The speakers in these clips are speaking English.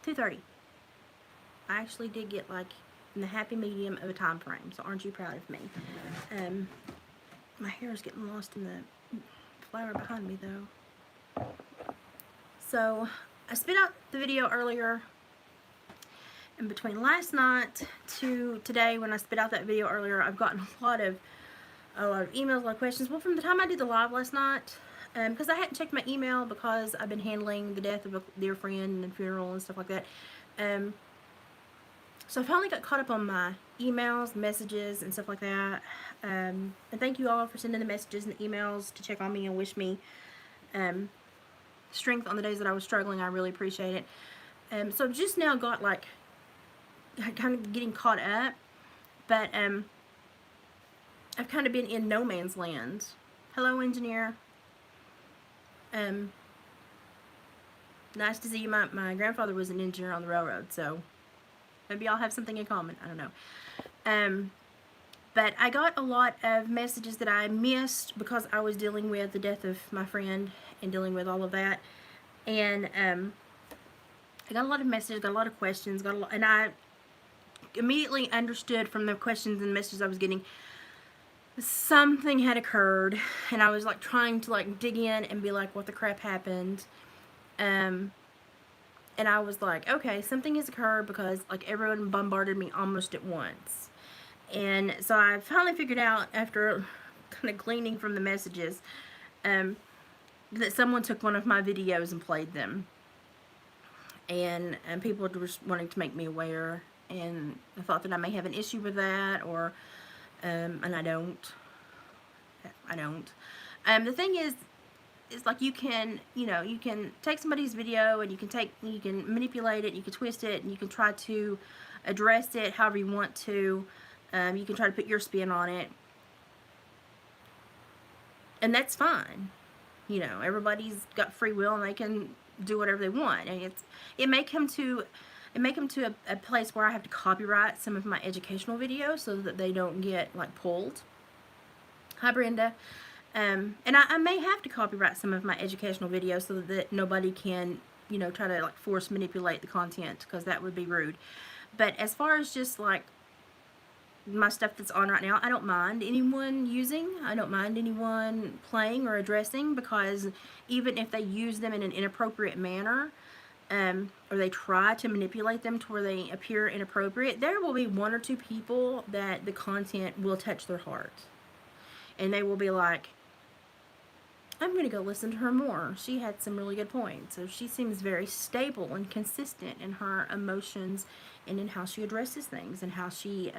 2:30. I actually did get like in the happy medium of a time frame. So aren't you proud of me? Um, my hair is getting lost in the flower behind me though. So I spit out the video earlier. And between last night to today, when I spit out that video earlier, I've gotten a lot of emails, a lot of questions. Well, from the time I did the live last night, because I hadn't checked my email because I've been handling the death of a dear friend and funeral and stuff like that. So I finally got caught up on my emails, messages, and stuff like that. And thank you all for sending the messages and the emails to check on me and wish me strength on the days that I was struggling. I really appreciate it. So I've just now got like kind of getting caught up, but I've kind of been in no man's land. Hello, engineer. Nice to see you. My grandfather was an engineer on the railroad, so maybe y'all have something in common. I don't know. But I got a lot of messages that I missed because I was dealing with the death of my friend and dealing with all of that. And I got a lot of messages, got a lot of questions, and I immediately understood from the questions and messages I was getting something had occurred, and I was like trying to like dig in and be like, what the crap happened? And I was like, okay, something has occurred because like everyone bombarded me almost at once. And so I finally figured out, after kind of gleaning from the messages, that someone took one of my videos and played them. And people were just wanting to make me aware, and I thought that I may have an issue with that, or and I don't. The thing is like you can take somebody's video and you can manipulate it, you can twist it, and you can try to address it however you want to. You can try to put your spin on it, and that's fine. Everybody's got free will and they can do whatever they want. And it may come to a place where I have to copyright some of my educational videos so that they don't get like pulled. Hi, Brenda. And I may have to copyright some of my educational videos so that nobody can try to like force manipulate the content, because that would be rude. But as far as just like my stuff that's on right now, I don't mind anyone using. I don't mind anyone playing or addressing, because even if they use them in an inappropriate manner, or they try to manipulate them to where they appear inappropriate, there will be one or two people that the content will touch their heart. And they will be like, I'm going to go listen to her more. She had some really good points. So she seems very stable and consistent in her emotions and in how she addresses things and how she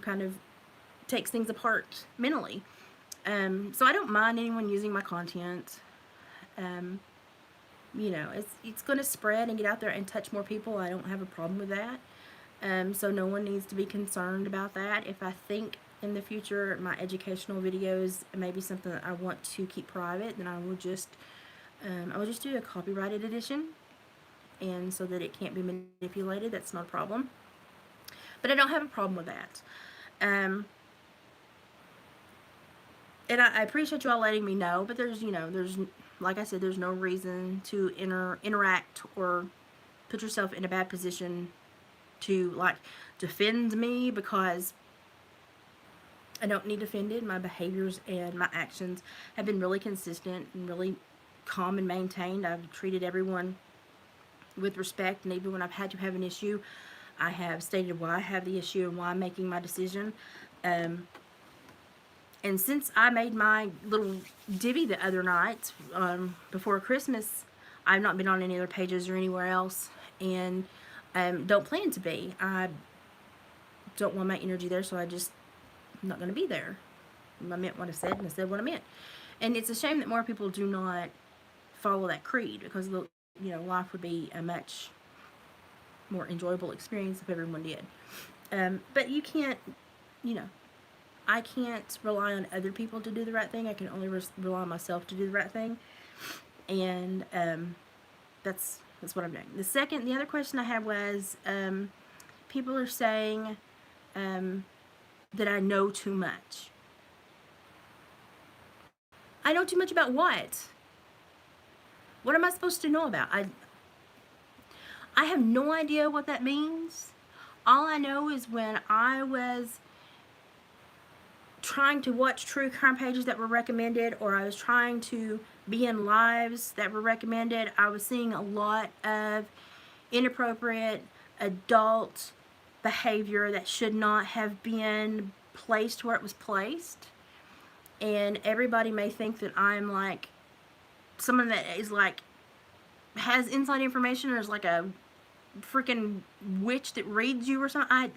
kind of takes things apart mentally. So I don't mind anyone using my content. It's going to spread and get out there and touch more people. I don't have a problem with that. So no one needs to be concerned about that. If I think in the future my educational videos may be something that I want to keep private, then I will just do a copyrighted edition, and so that it can't be manipulated. That's not a problem. But I don't have a problem with that. And I appreciate you all letting me know, but there's like I said, there's no reason to interact or put yourself in a bad position to like defend me, because I don't need defended. My behaviors and my actions have been really consistent and really calm and maintained. I've treated everyone with respect, and even when I've had to have an issue, I have stated why I have the issue and why I'm making my decision. And since I made my little divvy the other night, before Christmas, I've not been on any other pages or anywhere else, and don't plan to be. I don't want my energy there, so I'm not going to be there. I meant what I said, and I said what I meant. And it's a shame that more people do not follow that creed, because life would be a much more enjoyable experience if everyone did. But you can't, I can't rely on other people to do the right thing. I can only rely on myself to do the right thing. And that's what I'm doing. The other question I had was, people are saying that I know too much. I know too much about what? What am I supposed to know about? I have no idea what that means. All I know is when I was trying to watch true crime pages that were recommended, or I was trying to be in lives that were recommended, I was seeing a lot of inappropriate adult behavior that should not have been placed where it was placed. And everybody may think that I'm like someone that is like has inside information, or is like a freaking witch that reads you or something.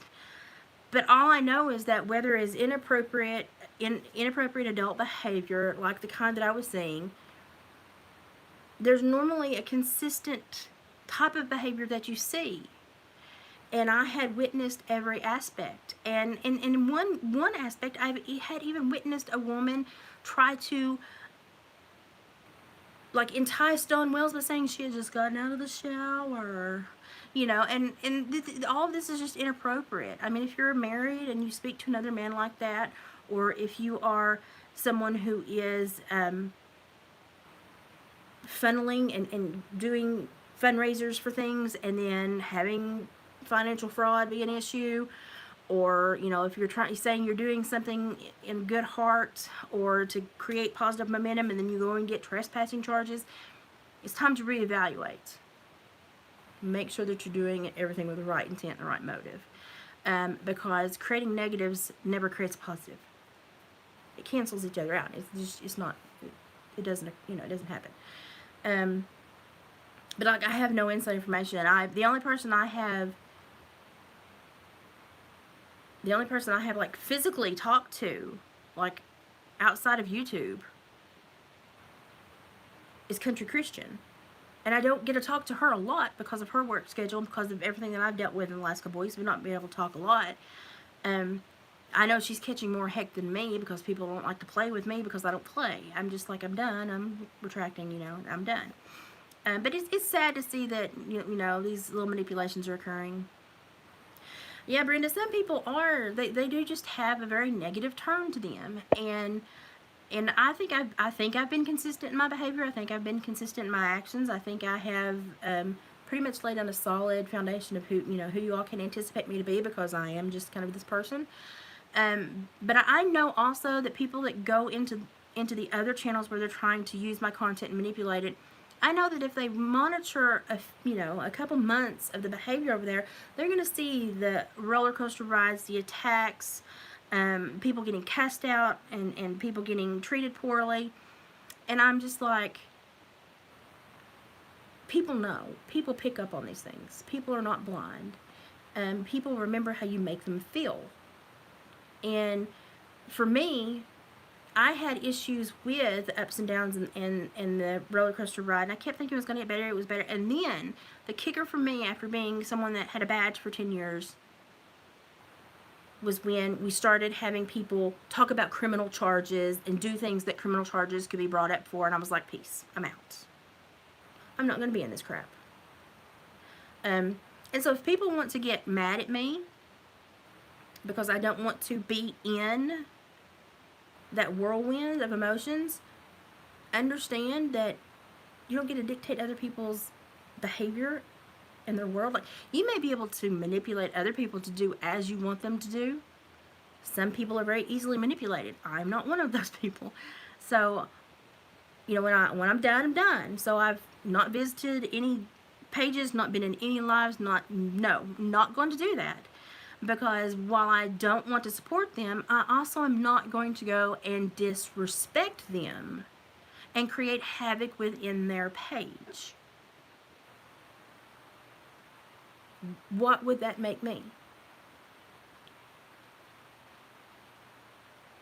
But all I know is that whether it's inappropriate adult behavior, like the kind that I was seeing, there's normally a consistent type of behavior that you see. And I had witnessed every aspect. And in one aspect, I had even witnessed a woman try to like entice Dawn Wells by saying she had just gotten out of the shower. You know, and all of this is just inappropriate. I mean, if you're married and you speak to another man like that, or if you are someone who is funneling and doing fundraisers for things and then having financial fraud be an issue, or, you know, if you're saying you're doing something in good heart or to create positive momentum and then you go and get trespassing charges, it's time to reevaluate. Make sure that you're doing everything with the right intent and the right motive. Because creating negatives never creates positive. It cancels each other out. It doesn't happen. But like, I have no inside information. The only person I have like physically talked to, like outside of YouTube, is Country Christian. And I don't get to talk to her a lot because of her work schedule, because of everything that I've dealt with in the last couple weeks. We've not been able to talk a lot. I know she's catching more heck than me because people don't like to play with me because I don't play. I'm just like, I'm done. I'm retracting, you know, I'm done. But it's sad to see that, you know, these little manipulations are occurring. Yeah, Brenda, some people they do just have a very negative turn to them. And I think I've been consistent in my behavior. I think I've been consistent in my actions. I think I have pretty much laid down a solid foundation of who you all can anticipate me to be, because I am just kind of this person. But I know also that people that go into the other channels where they're trying to use my content and manipulate it, I know that if they monitor a couple months of the behavior over there, they're going to see the roller coaster rides, the attacks, people getting cast out, and people getting treated poorly. And I'm just like, people know. People pick up on these things. People are not blind. People remember how you make them feel. And for me, I had issues with the ups and downs and the roller coaster ride, and I kept thinking it was going to get better, it was better. And then the kicker for me, after being someone that had a badge for 10 years, was when we started having people talk about criminal charges and do things that criminal charges could be brought up for, and I was like, peace, I'm out. I'm not going to be in this crap. And so if people want to get mad at me because I don't want to be in that whirlwind of emotions, understand that you don't get to dictate other people's behavior in their world. Like, you may be able to manipulate other people to do as you want them to do. Some people are very easily manipulated. I'm not one of those people. So, you know, when I'm done, I'm done. So I've not visited any pages, not been in any lives, not going to do that. Because while I don't want to support them, I also am not going to go and disrespect them and create havoc within their page. What would that make me?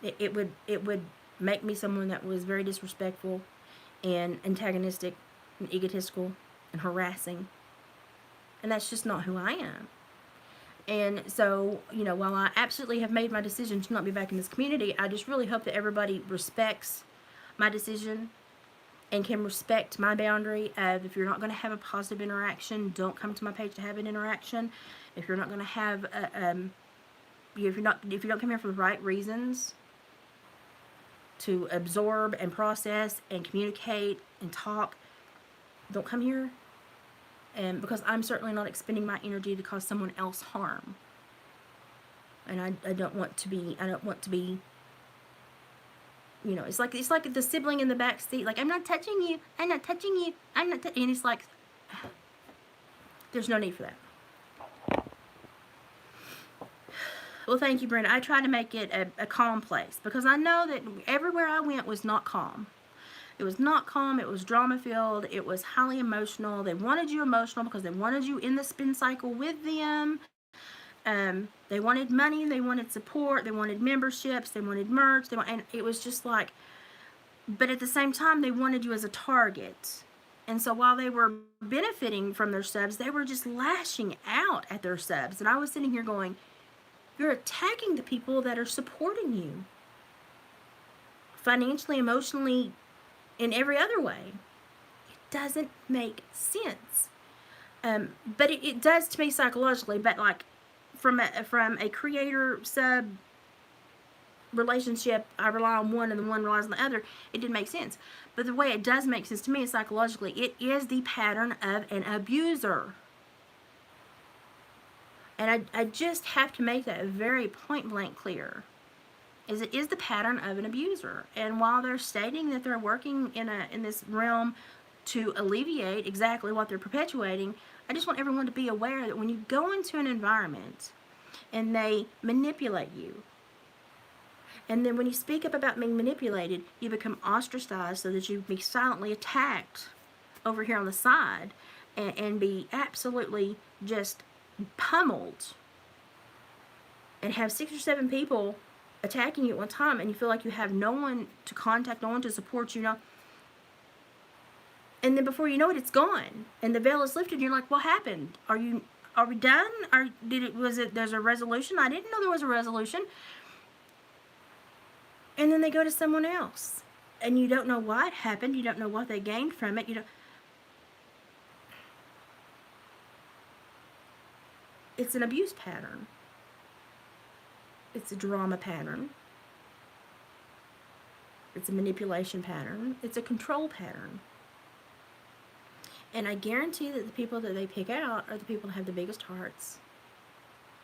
It would make me someone that was very disrespectful and antagonistic and egotistical and harassing. And that's just not who I am. And so, you know, while I absolutely have made my decision to not be back in this community, I just really hope that everybody respects my decision and can respect my boundary of, if you're not going to have a positive interaction, don't come to my page to have an interaction. If you're not going to have if you don't come here for the right reasons to absorb and process and communicate and talk, Don't come here. And because I'm certainly not expending my energy to cause someone else harm. And I don't want to be, you know, it's like the sibling in the back seat, like, I'm not touching you, I'm not touching you, I'm not and it's like, there's no need for that. Well, thank you, Brenda. I try to make it a calm place, because I know that everywhere I went was not calm. It was not calm. It was drama-filled. It was highly emotional. They wanted you emotional because they wanted you in the spin cycle with them. They wanted money. They wanted support. They wanted memberships. They wanted merch. And it was just like, but at the same time, they wanted you as a target. And so while they were benefiting from their subs, they were just lashing out at their subs. And I was sitting here going, you're attacking the people that are supporting you financially, emotionally, in every other way. It doesn't make sense. But it does to me psychologically. But like from a creator sub relationship, I rely on one and the one relies on the other. It didn't make sense. But the way it does make sense to me is psychologically, it is the pattern of an abuser. And I just have to make that very point blank clear. It is the pattern of an abuser. And while they're stating that they're working in this realm to alleviate exactly what they're perpetuating, I just want everyone to be aware that when you go into an environment and they manipulate you, and then when you speak up about being manipulated, you become ostracized so that you be silently attacked over here on the side and be absolutely just pummeled, and have 6 or 7 people attacking you at one time, and you feel like you have no one to contact, no one to support you, and then before you know it, it's gone, and the veil is lifted, and you're like, what happened? Are we done? There's a resolution? I didn't know there was a resolution. And then they go to someone else, and you don't know what happened, you don't know what they gained from it, it's an abuse pattern. It's a drama pattern. It's a manipulation pattern. It's a control pattern. And I guarantee that the people that they pick out are the people that have the biggest hearts,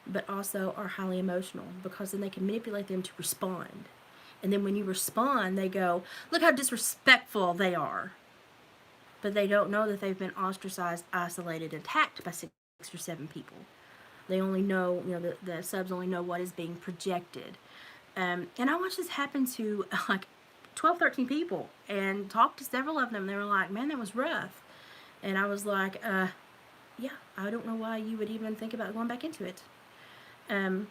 but also are highly emotional, because then they can manipulate them to respond. And then when you respond, they go, look how disrespectful they are. But they don't know that they've been ostracized, isolated, attacked by 6 or 7 people. They only know, the subs only know what is being projected. And I watched this happen to like 12, 13 people and talked to several of them. They were like, man, that was rough. And I was like, yeah, I don't know why you would even think about going back into it. And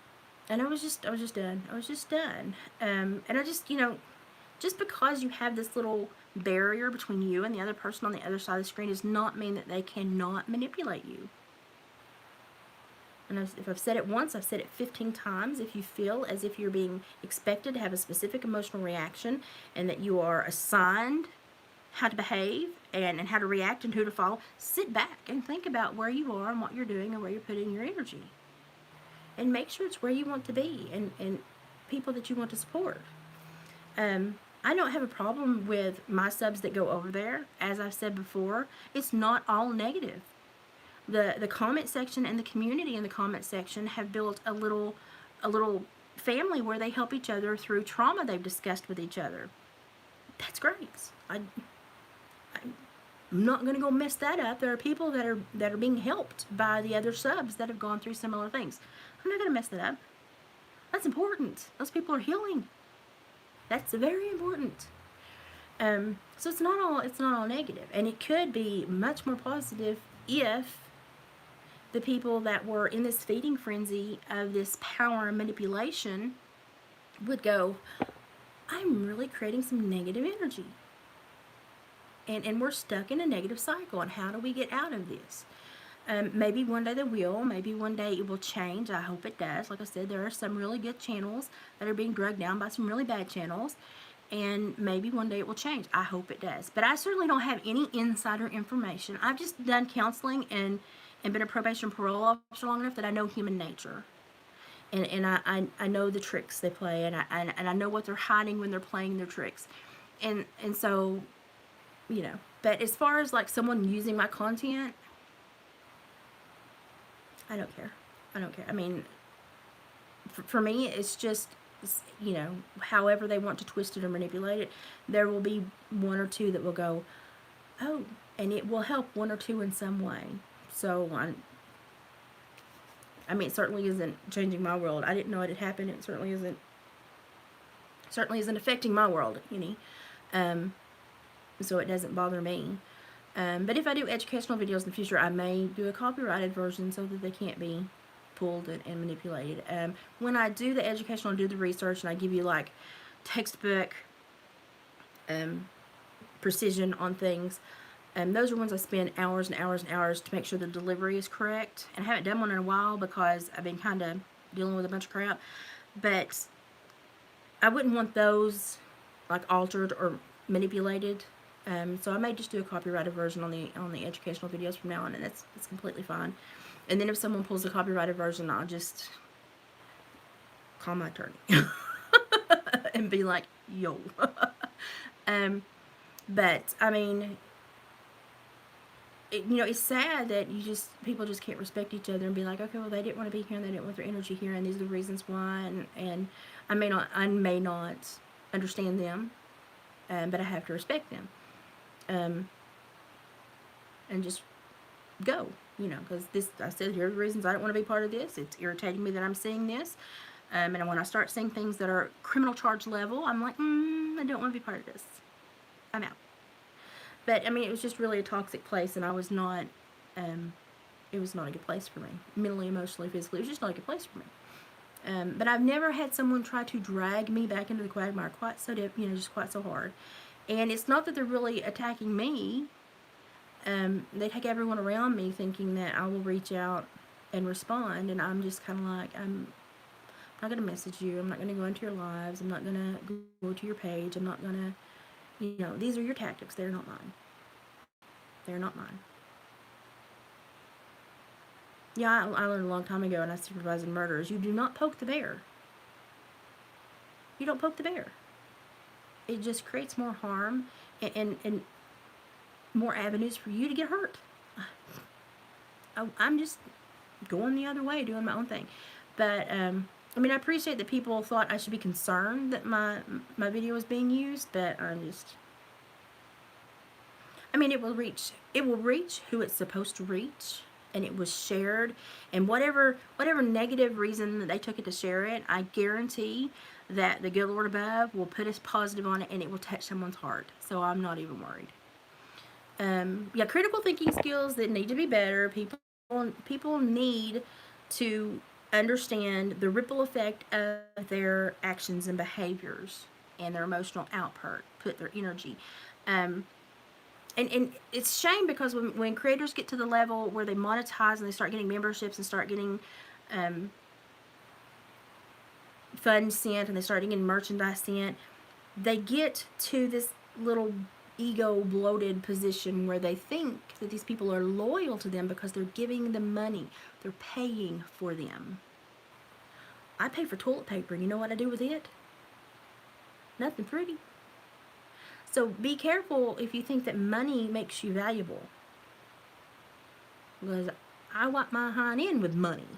I was just done. I was just done. And I just, just because you have this little barrier between you and the other person on the other side of the screen does not mean that they cannot manipulate you. And if I've said it once, I've said it 15 times. If you feel as if you're being expected to have a specific emotional reaction, and that you are assigned how to behave and how to react and who to follow, sit back and think about where you are and what you're doing and where you're putting your energy. And make sure it's where you want to be and people that you want to support. I don't have a problem with my subs that go over there. As I've said before, it's not all negative. The comment section and the community in the comment section have built a little family where they help each other through trauma they've discussed with each other. That's great. I'm not going to go mess that up. There are people that are being helped by the other subs that have gone through similar things. I'm not going to mess that up. That's important. Those people are healing. That's very important. So it's not all negative, and it could be much more positive if the people that were in this feeding frenzy of this power and manipulation would go, I'm really creating some negative energy. And we're stuck in a negative cycle, and how do we get out of this? Maybe one day they will. Maybe one day it will change. I hope it does. Like I said, there are some really good channels that are being dragged down by some really bad channels, and maybe one day it will change. I hope it does. But I certainly don't have any insider information. I've just done counseling and been a probation parole officer long enough that I know human nature. And I know the tricks they play, and I know what they're hiding when they're playing their tricks. And so, you know. But as far as like someone using my content, I don't care. I don't care. I mean, for me, it's just, you know, however they want to twist it or manipulate it, there will be one or two that will go, oh, and it will help one or two in some way. So, I mean, it certainly isn't changing my world. I didn't know it had happened. It certainly isn't affecting my world any. So it doesn't bother me. But if I do educational videos in the future, I may do a copyrighted version so that they can't be pulled and manipulated. When I do the educational and do the research and I give you like textbook precision on things, those are ones I spend hours and hours and hours to make sure the delivery is correct. And I haven't done one in a while because I've been kind of dealing with a bunch of crap. But I wouldn't want those like altered or manipulated. So I may just do a copyrighted version on the educational videos from now on, and that's completely fine. And then if someone pulls the copyrighted version, I'll just call my attorney and be like, yo. But I mean, you know, it's sad that people just can't respect each other and be like, okay, well, they didn't want to be here and they didn't want their energy here, and these are the reasons why, and I may not understand them, but I have to respect them, and just go, you know, because I said, here are the reasons I don't want to be part of this. It's irritating me that I'm seeing this, and when I start seeing things that are criminal charge level, I'm like, I don't want to be part of this. I'm out. But I mean, it was just really a toxic place, and I was not. It was not a good place for me, mentally, emotionally, physically. It was just not a good place for me. But I've never had someone try to drag me back into the quagmire quite so deep, you know, just quite so hard. And it's not that they're really attacking me. They take everyone around me thinking that I will reach out and respond, and I'm just kind of like, I'm not going to message you. I'm not going to go into your lives. I'm not going to go to your page. I'm not going to. You know, these are your tactics. They're not mine. They're not mine. Yeah, I learned a long time ago, and I supervised murderers. You do not poke the bear. You don't poke the bear. It just creates more harm and more avenues for you to get hurt. I'm just going the other way, doing my own thing. But I mean, I appreciate that people thought I should be concerned that my video was being used, but I mean, it will reach who it's supposed to reach, and it was shared, and whatever negative reason that they took it to share it, I guarantee that the good Lord above will put a positive on it, and it will touch someone's heart. So I'm not even worried. Yeah, critical thinking skills that need to be better. People need to understand the ripple effect of their actions and behaviors and their emotional output, their energy. And it's a shame because when creators get to the level where they monetize and they start getting memberships and start getting funds sent and they start getting merchandise sent, they get to this little ego bloated position where they think that these people are loyal to them because they're giving them money. They're paying for them. I pay for toilet paper, and you know what I do with it? Nothing pretty. So be careful if you think that money makes you valuable, because I wipe my hind end with money.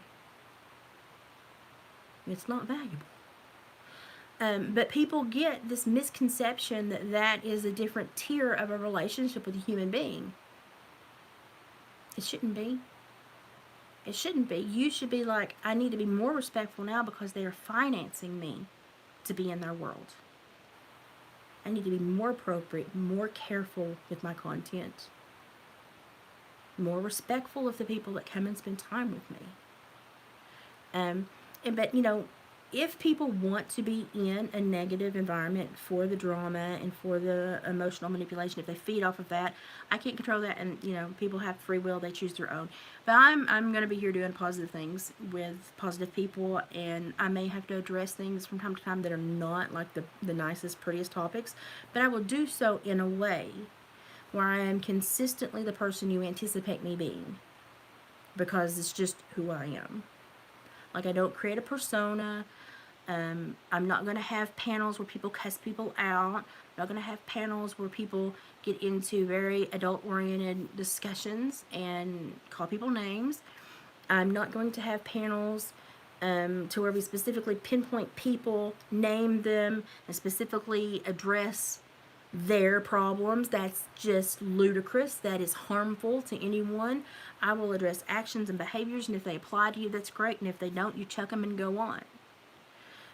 It's not valuable. But people get this misconception that is a different tier of a relationship with a human being. It shouldn't be. It shouldn't be. You should be like, I need to be more respectful now because they are financing me to be in their world. I need to be more appropriate, more careful with my content, more respectful of the people that come and spend time with me. But you know, if people want to be in a negative environment for the drama and for the emotional manipulation, if they feed off of that, I can't control that, and you know, people have free will, they choose their own. But I'm going to be here doing positive things with positive people, and I may have to address things from time to time that are not like the nicest, prettiest topics, but I will do so in a way where I am consistently the person you anticipate me being, because it's just who I am. Like, I don't create a persona. I'm not going to have panels where people cuss people out. I'm not going to have panels where people get into very adult-oriented discussions and call people names. I'm not going to have panels to where we specifically pinpoint people, name them, and specifically address their problems. That's just ludicrous. That is harmful to anyone. I will address actions and behaviors, and if they apply to you, that's great, and if they don't, you chuck them and go on.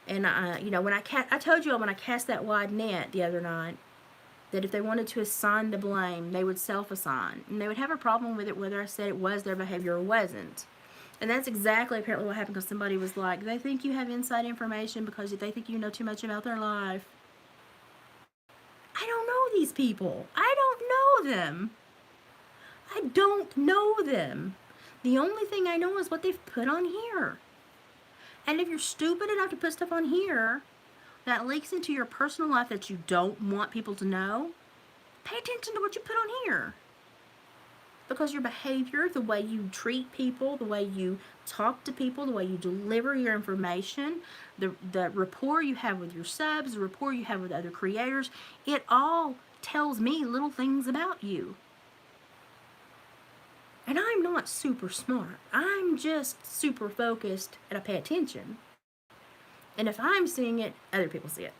And you know, when I told you when I cast that wide net the other night, that if they wanted to assign the blame, they would self-assign, and they would have a problem with it whether I said it was their behavior or wasn't. And that's exactly apparently what happened, because somebody was like, they think you have inside information because they think you know too much about their life. I don't know these people. I don't know them. I don't know them. The only thing I know is what they've put on here. And if you're stupid enough to put stuff on here that leaks into your personal life that you don't want people to know, pay attention to what you put on here. Because your behavior, the way you treat people, the way you talk to people, the way you deliver your information, the rapport you have with your subs, the rapport you have with other creators, it all tells me little things about you. And I'm not super smart. I'm just super focused and I pay attention. And if I'm seeing it, other people see it.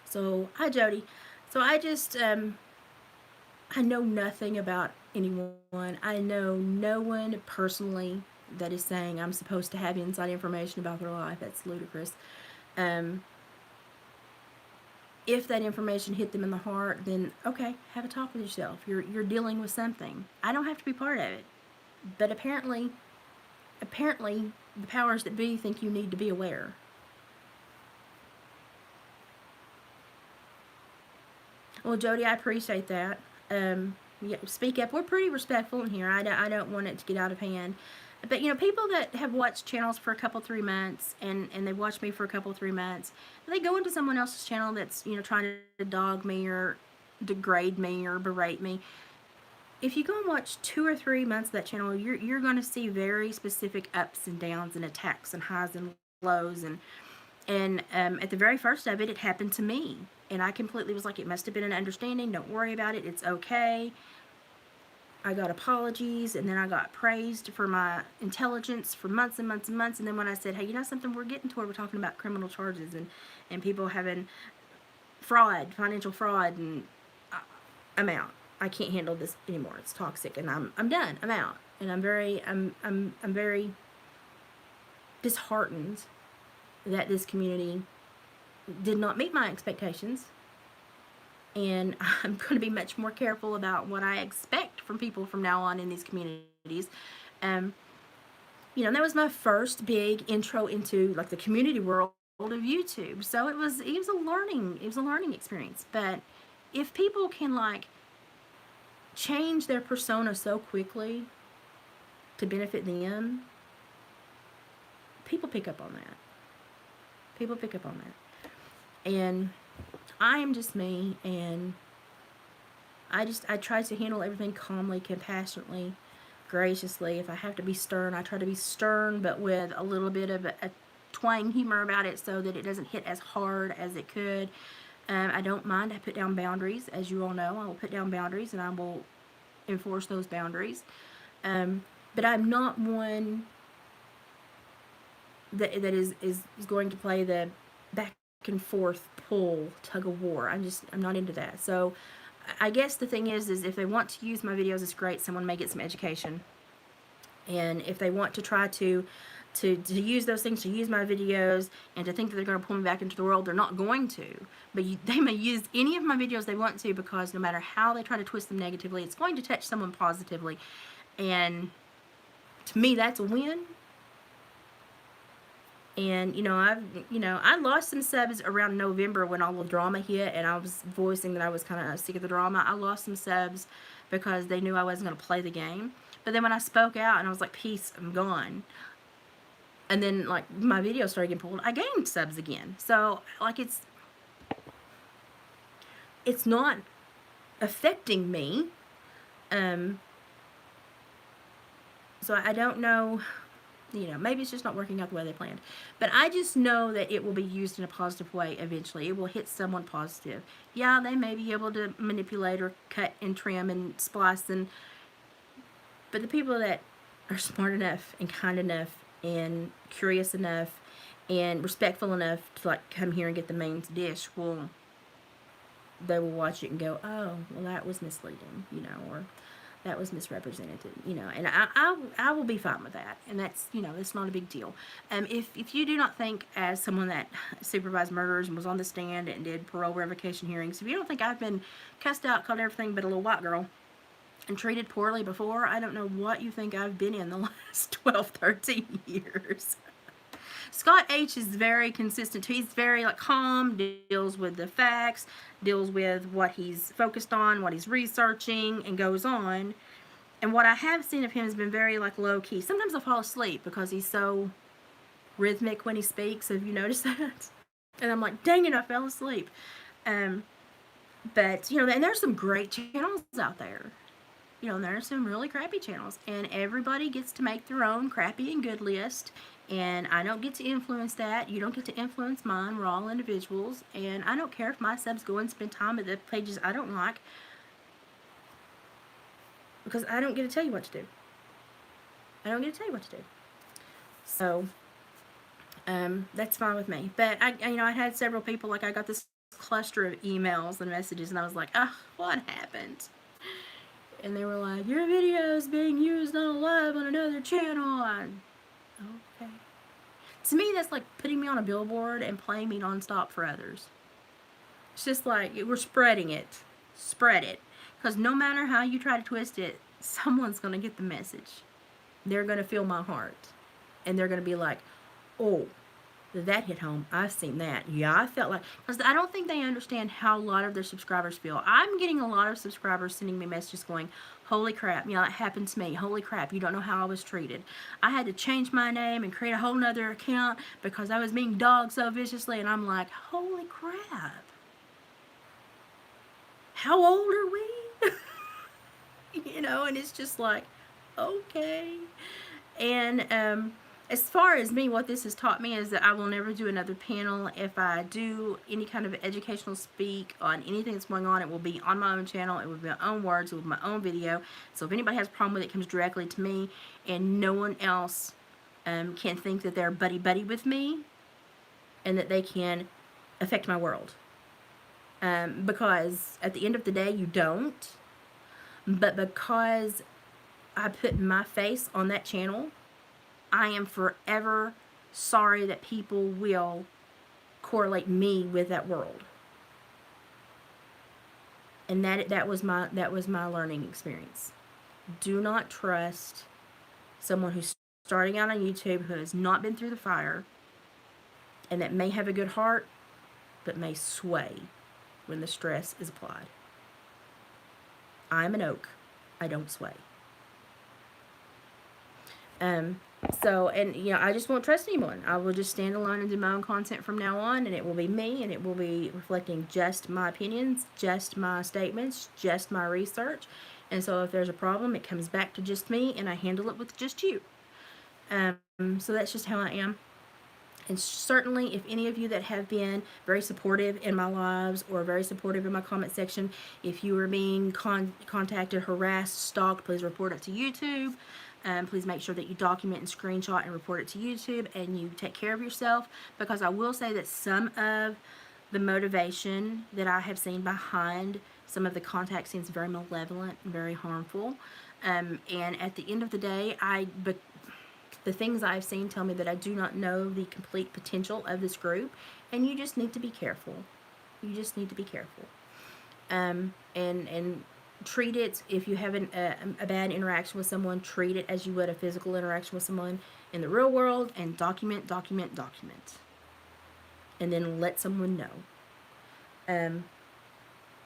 So, hi Jody. So I just, I know nothing about anyone. I know no one personally that is saying I'm supposed to have inside information about their life. That's ludicrous. If that information hit them in the heart, then okay, have a talk with yourself. You're dealing with something. I don't have to be part of it. But apparently the powers that be think you need to be aware. Well, Jody, I appreciate that. Yeah, speak up. We're pretty respectful in here. I don't want it to get out of hand. But, you know, people that have watched channels for a couple, 3 months, and they've watched me for a couple, 3 months, and they go into someone else's channel that's, you know, trying to dog me or degrade me or berate me. If you go and watch 2 or 3 months of that channel, you're going to see very specific ups and downs and attacks and highs and lows. And at the very first of it, it happened to me. And I completely was like, it must have been an understanding. Don't worry about it. It's okay. I got apologies, and then I got praised for my intelligence for months and months and months. And then when I said, hey, you know something, we're getting to where we're talking about criminal charges and people having fraud, financial fraud, and I'm out. I can't handle this anymore. It's toxic, and I'm done. I'm out. And I'm very disheartened that this community did not meet my expectations. And I'm going to be much more careful about what I expect from people from now on in these communities. You know, that was my first big intro into like the community world of YouTube. So it was a learning experience. But if people can like change their persona so quickly to benefit them, people pick up on that. People pick up on that. And I am just me, and I try to handle everything calmly, compassionately, graciously. If I have to be stern, I try to be stern, but with a little bit of a twang humor about it so that it doesn't hit as hard as it could. I don't mind. I put down boundaries. As you all know, I will put down boundaries, and I will enforce those boundaries. But I'm not one that is going to play the back and forth pull tug of war. I'm not into that. So I guess the thing is if they want to use my videos, it's great. Someone may get some education. And if they want to try to use those things, to use my videos, and to think that they're going to pull me back into the world, they're not going to. But they may use any of my videos they want to, because no matter how they try to twist them negatively, it's going to touch someone positively. And to me, that's a win. And, you know, I lost some subs around November when all the drama hit, and I was voicing that I was kind of sick of the drama. I lost some subs because they knew I wasn't going to play the game. But then when I spoke out and I was like, peace, I'm gone. And then, like, my video started getting pulled, I gained subs again. So, like, it's not affecting me. So I don't know You know, maybe it's just not working out the way they planned. But I just know that it will be used in a positive way eventually. It will hit someone positive. Yeah, they may be able to manipulate or cut and trim and splice, but the people that are smart enough and kind enough and curious enough and respectful enough to like come here and get the main dish will, they will watch it and go, oh, well, that was misleading, you know, or that was misrepresented, you know, and I will be fine with that, and that's, you know, it's not a big deal. If you do not think, as someone that supervised murderers and was on the stand and did parole revocation hearings, if you don't think I've been cussed out, called everything but a little white girl, and treated poorly before, I don't know what you think I've been in the last 12, 13 years. Scott H is very consistent. He's very like calm, deals with the facts, deals with what he's focused on, what he's researching, and goes on. And what I have seen of him has been very like low key. Sometimes I fall asleep because he's so rhythmic when he speaks. Have you noticed that? And I'm like, dang it, I fell asleep. But you know, and there's some great channels out there. You know, there are some really crappy channels, and everybody gets to make their own crappy and good list, and I don't get to influence that. You don't get to influence mine. We're all individuals, and I don't care if my subs go and spend time at the pages I don't like, because I don't get to tell you what to do. I don't get to tell you what to do. So, that's fine with me. But I had several people, like I got this cluster of emails and messages, and I was like, oh, what happened? And they were like, your video is being used on live on another channel. Okay. To me, that's like putting me on a billboard and playing me nonstop for others. It's just like, we're spreading it. Spread it. Because no matter how you try to twist it, someone's going to get the message. They're going to feel my heart. And they're going to be like, oh, that hit home. I've seen that. Yeah, I felt like, because I don't think they understand how a lot of their subscribers feel. I'm getting a lot of subscribers sending me messages going, holy crap, that happened to me. Holy crap, you don't know how I was treated. I had to change my name and create a whole nother account because I was being dogged so viciously. And I'm like, holy crap. How old are we? And it's just like, okay. And, as far as me, what this has taught me is that I will never do another panel. If I do any kind of educational speak on anything that's going on, it will be on my own channel. It will be my own words. It will be my own video. So if anybody has a problem with it, it comes directly to me, and no one else can think that they're buddy-buddy with me and that they can affect my world. Because at the end of the day, you don't. But because I put my face on that channel, I am forever sorry that people will correlate me with that world. And that was my learning experience. Do not trust someone who's starting out on YouTube, who has not been through the fire, and that may have a good heart, but may sway when the stress is applied. I'm an oak. I don't sway. I just won't trust anyone. I will just stand alone and do my own content from now on, and it will be me, and it will be reflecting just my opinions, just my statements, just my research. And so if there's a problem, it comes back to just me, and I handle it with just you. So that's just how I am. And certainly, if any of you that have been very supportive in my lives or very supportive in my comment section, if you are being contacted, harassed, stalked, please report it to YouTube. Please make sure that you document and screenshot and report it to YouTube, and you take care of yourself, because I will say that some of the motivation that I have seen behind some of the contact seems very malevolent and very harmful. And at the end of the day, the things I've seen tell me that I do not know the complete potential of this group, and you just need to be careful. You just need to be careful. And treat it, if you have a bad interaction with someone, treat it as you would a physical interaction with someone in the real world, and document. And then let someone know.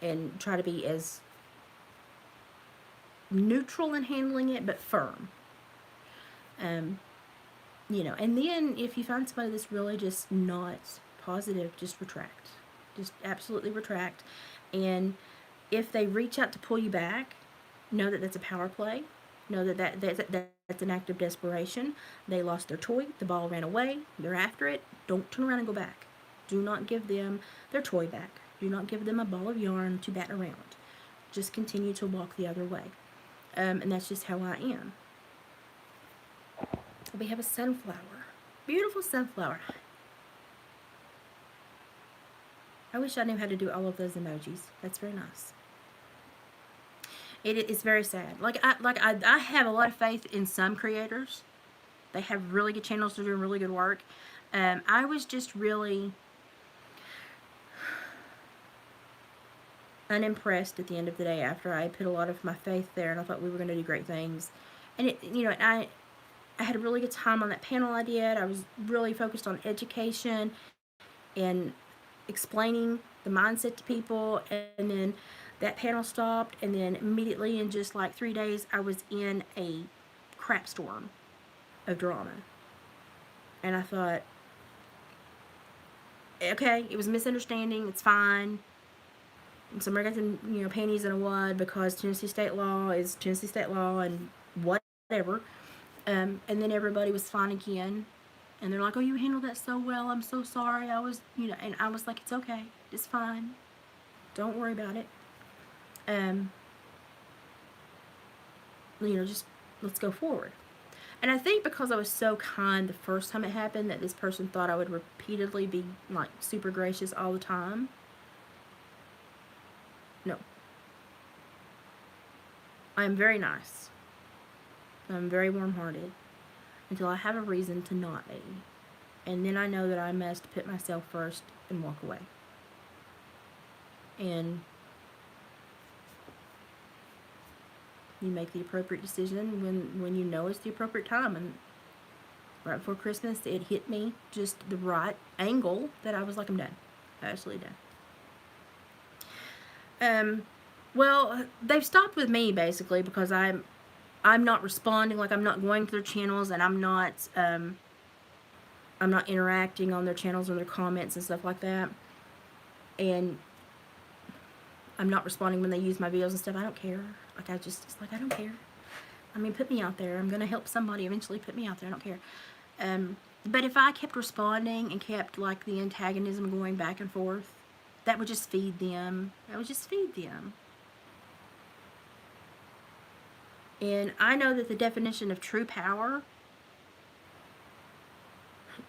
And try to be as neutral in handling it, but firm. And then if you find somebody that's really just not positive, just retract. Just absolutely retract. And if they reach out to pull you back, know that that's a power play. Know that's an act of desperation. They lost their toy. The ball ran away. They're after it. Don't turn around and go back. Do not give them their toy back. Do not give them a ball of yarn to bat around. Just continue to walk the other way. And that's just how I am. We have a sunflower. Beautiful sunflower. I wish I knew how to do all of those emojis. That's very nice. It is very sad. I have a lot of faith in some creators. They have really good channels. They're doing really good work. I was just really unimpressed at the end of the day after I put a lot of my faith there and I thought we were going to do great things. And I had a really good time on that panel I did. I was really focused on education and explaining the mindset to people, and then that panel stopped, and then immediately in just like 3 days I was in a crap storm of drama. And I thought, okay, it was a misunderstanding, it's fine. Somebody got some, panties in a wad because Tennessee state law is Tennessee state law and whatever. And then everybody was fine again. And they're like, oh, you handled that so well. I'm so sorry. I was, and I was like, it's okay. It's fine. Don't worry about it. Just let's go forward. And I think because I was so kind the first time it happened that this person thought I would repeatedly be like super gracious all the time. No. I'm very nice. I'm very warm-hearted until I have a reason to not be. And then I know that I must put myself first and walk away. And you make the appropriate decision when you know it's the appropriate time. And right before Christmas, it hit me just the right angle that I was like, I'm done. Absolutely done. Well, they've stopped with me basically because I'm not responding, like I'm not going to their channels, and I'm not interacting on their channels or their comments and stuff like that. And I'm not responding when they use my videos and stuff. I don't care. I don't care. I mean, put me out there. I'm going to help somebody eventually. Put me out there. I don't care. But if I kept responding and kept like the antagonism going back and forth, that would just feed them. And I know that the definition of true power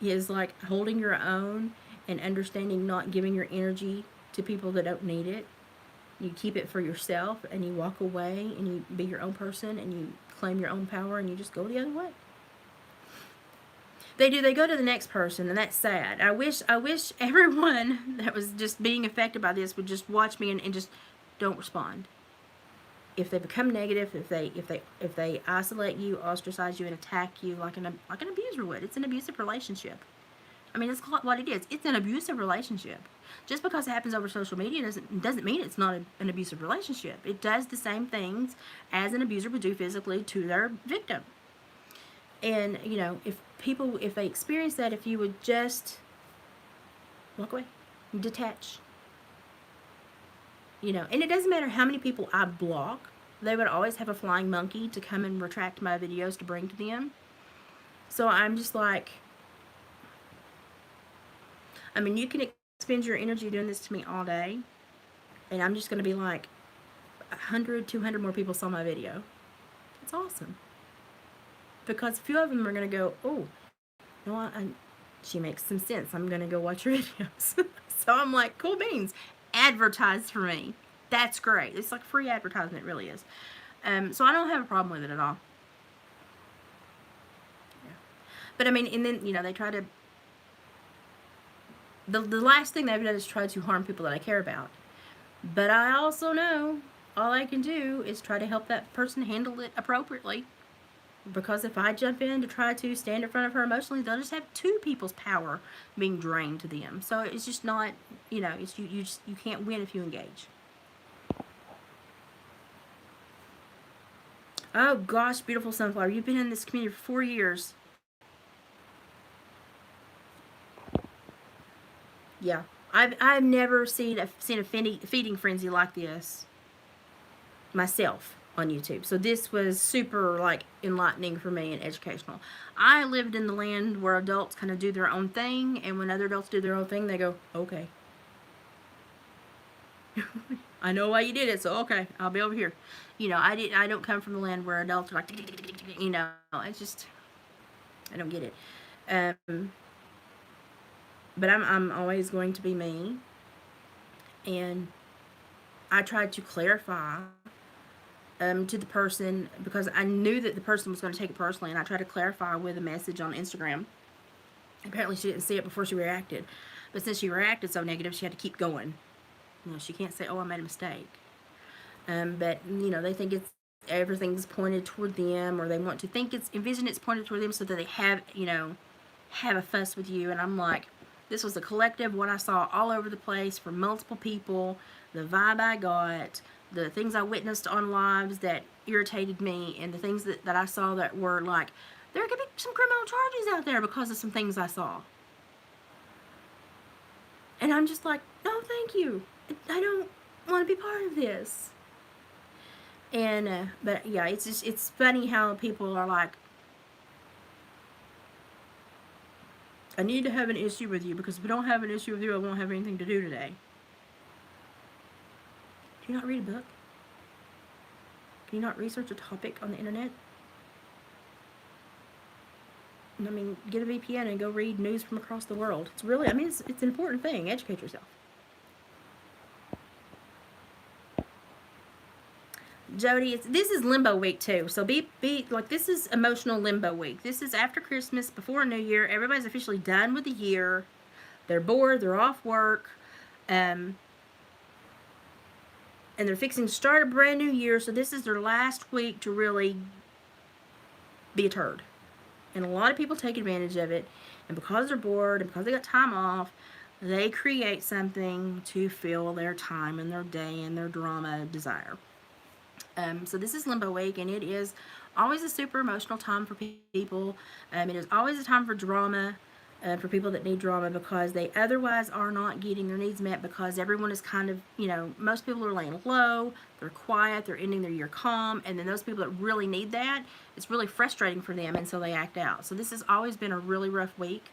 is like holding your own and understanding not giving your energy to people that don't need it. You keep it for yourself and you walk away and you be your own person and you claim your own power and you just go the other way. They go to the next person, and that's sad. I wish everyone that was just being affected by this would just watch me and just don't respond. If they become negative, if they isolate you, ostracize you, and attack you like an abuser would, it's an abusive relationship. I mean, it's what it is. It's an abusive relationship. Just because it happens over social media doesn't mean it's not an abusive relationship. It does the same things as an abuser would do physically to their victim. And if they experience that, if you would just walk away, detach. And it doesn't matter how many people I block, they would always have a flying monkey to come and retract my videos to bring to them. So I'm just like, I mean, you can expend your energy doing this to me all day, and I'm just going to be like, 100, 200 more people saw my video. It's awesome. Because a few of them are going to go, oh, she makes some sense. I'm going to go watch her videos. So I'm like, cool beans. Advertise for me. That's great. It's like free advertisement. It really is. So I don't have a problem with it at all. Yeah. But I mean, and then, they try to, the last thing they've done is try to harm people that I care about. But I also know all I can do is try to help that person handle it appropriately. Because if I jump in to try to stand in front of her emotionally, they'll just have two people's power being drained to them. So it's just not, it's you can't win if you engage. Oh gosh, beautiful sunflower. You've been in this community for 4 years. Yeah. I've never seen a feeding frenzy like this myself. on YouTube. So this was super like enlightening for me and educational. I lived in the land where adults kind of do their own thing, and when other adults do their own thing, they go, okay. I know why you did it, so okay, I'll be over here. I don't come from the land where adults are like, it's just, I don't get it. But I'm always going to be me, and I tried to clarify to the person, because I knew that the person was going to take it personally, and I tried to clarify with a message on Instagram. Apparently she didn't see it before she reacted, but since she reacted so negative, she had to keep going. She can't say, oh, I made a mistake. But they think everything's pointed toward them, or they want to envision it's pointed toward them, so that they have a fuss with you. And I'm like, this was a collective, what I saw all over the place from multiple people, the vibe I got, the things I witnessed on lives that irritated me, and the things that I saw that were like, there could be some criminal charges out there because of some things I saw. And I'm just like, no, thank you. I don't want to be part of this. And, but yeah, it's funny how people are like, I need to have an issue with you, because if I don't have an issue with you, I won't have anything to do today. Do you not read a book? Can you not research a topic on the internet? I mean, get a VPN and go read news from across the world. It's really, it's an important thing. Educate yourself. Jody, this is limbo week too. So be like, this is emotional limbo week. This is after Christmas, before New Year. Everybody's officially done with the year. They're bored. They're off work. And they're fixing to start a brand new year. So this is their last week to really be a turd. And a lot of people take advantage of it. And because they're bored and because they got time off, they create something to fill their time and their day and their drama desire. So this is Limbo Week, and it is always a super emotional time for people. It is always a time for drama, for people that need drama, because they otherwise are not getting their needs met, because everyone is kind of, most people are laying low, they're quiet, they're ending their year calm, and then those people that really need that, it's really frustrating for them, and so they act out. So this has always been a really rough week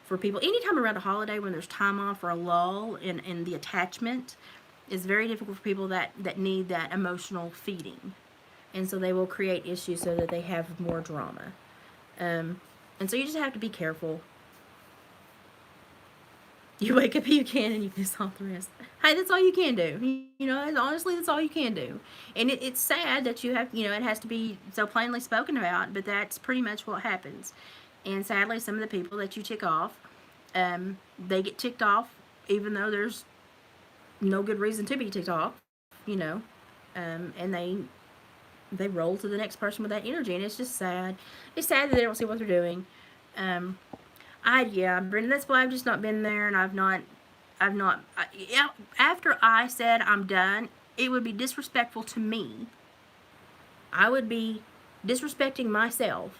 for people. Anytime around a holiday when there's time off or a lull in the attachment, is very difficult for people that need that emotional feeding. And so they will create issues so that they have more drama. And so you just have to be careful. You wake up, you can, and you piss off the rest. Hey, that's all you can do. Honestly, that's all you can do. And it's sad that you have, it has to be so plainly spoken about, but that's pretty much what happens. And sadly, some of the people that you tick off, they get ticked off even though there's no good reason to be ticked off, and they roll to the next person with that energy, and it's just sad. It's sad that they don't see what they're doing. Brenda, that's why I've just not been there, and after I said I'm done, it would be disrespectful to me. I would be disrespecting myself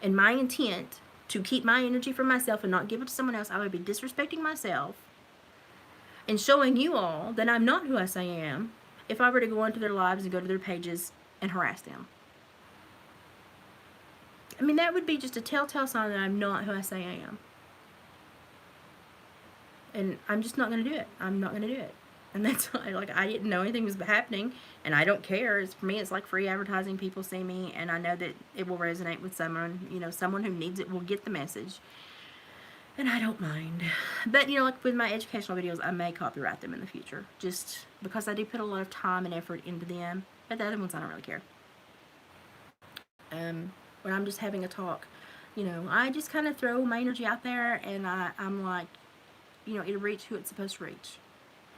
and my intent to keep my energy for myself and not give it to someone else. I would be disrespecting myself and showing you all that I'm not who I say I am if I were to go into their lives and go to their pages and harass them. That would be just a telltale sign that I'm not who I say I am. And I'm just not going to do it. I'm not going to do it. And that's why, I didn't know anything was happening, and I don't care. For me, it's like free advertising. People see me, and I know that it will resonate with someone. Someone who needs it will get the message. And I don't mind. But, like with my educational videos, I may copyright them in the future. Just because I do put a lot of time and effort into them. But the other ones, I don't really care. When I'm just having a talk, I just kind of throw my energy out there, and I'm like, it'll reach who it's supposed to reach.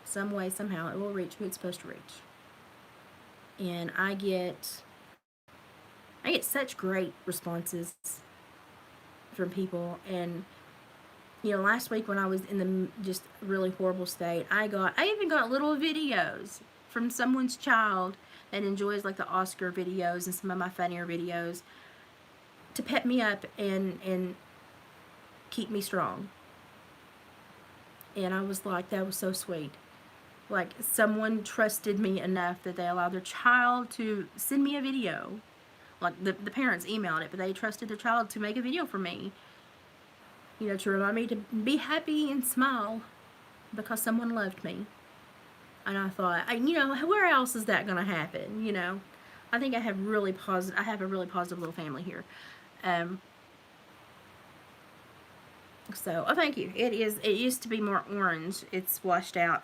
Some way, somehow, it will reach who it's supposed to reach. And I get such great responses from people. And last week when I was in the just really horrible state, I even got little videos from someone's child that enjoys like the Oscar videos and some of my funnier videos to pep me up and keep me strong. And I was like, that was so sweet. Like, someone trusted me enough that they allowed their child to send me a video. Like, the parents emailed it, but they trusted their child to make a video for me, you know, to remind me to be happy and smile because someone loved me. And I thought, you know, where else is that going to happen, you know? I think I have a really positive little family here. So, oh, thank you. It used to be more orange. It's washed out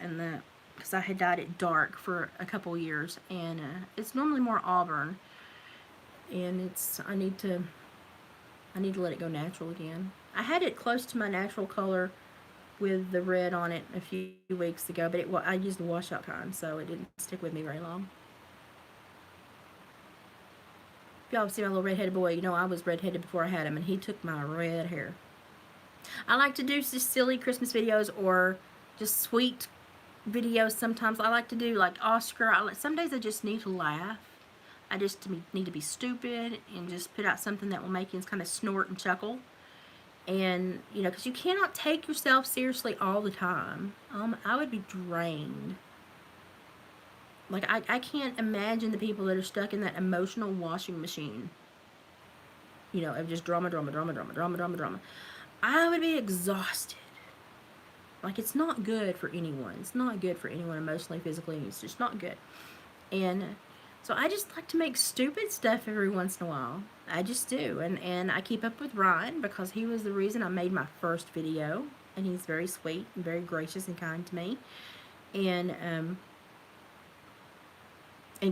because I had dyed it dark for a couple years, and it's normally more auburn. And I need to let it go natural again. I had it close to my natural color with the red on it a few weeks ago, but I used the washout kind, so it didn't stick with me very long. If y'all see my little redheaded boy, you know I was redheaded before I had him, and he took my red hair. I like to do just silly Christmas videos or just sweet videos sometimes. I like to do like Oscar. Some days I just need to laugh. I just need to be stupid and just put out something that will make you kind of snort and chuckle. And, you know, because you cannot take yourself seriously all the time. I would be drained. Like, I can't imagine the people that are stuck in that emotional washing machine. You know, of just drama. I would be exhausted. Like, it's not good for anyone. It's not good for anyone emotionally, physically. It's just not good. And so I just like to make stupid stuff every once in a while. I just do. And I keep up with Ryan because he was the reason I made my first video. And he's very sweet and very gracious and kind to me. And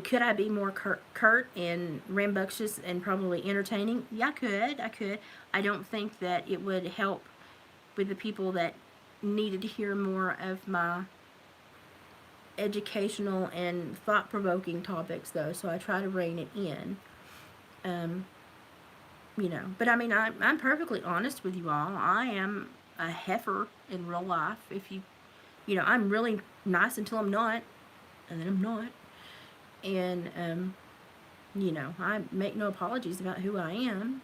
could I be more curt and rambunctious and probably entertaining? Yeah, I could. I don't think that it would help with the people that needed to hear more of my educational and thought-provoking topics, though, so I try to rein it in. You know, but I mean, I'm perfectly honest with you all. I am a heifer in real life. If you know, I'm really nice until I'm not, and then I'm not. And, you know, I make no apologies about who I am,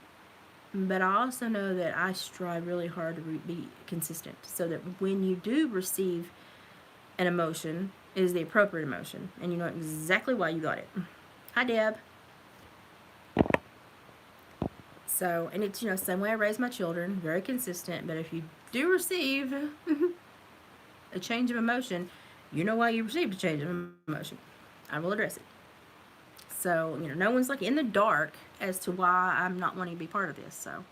but I also know that I strive really hard to be consistent so that when you do receive an emotion, it is the appropriate emotion, and you know exactly why you got it. Hi, Deb. So, and it's, you know, same way I raise my children, very consistent, but if you do receive a change of emotion, you know why you received a change of emotion. I will address it. So, you know, no one's like in the dark as to why I'm not wanting to be part of this, so.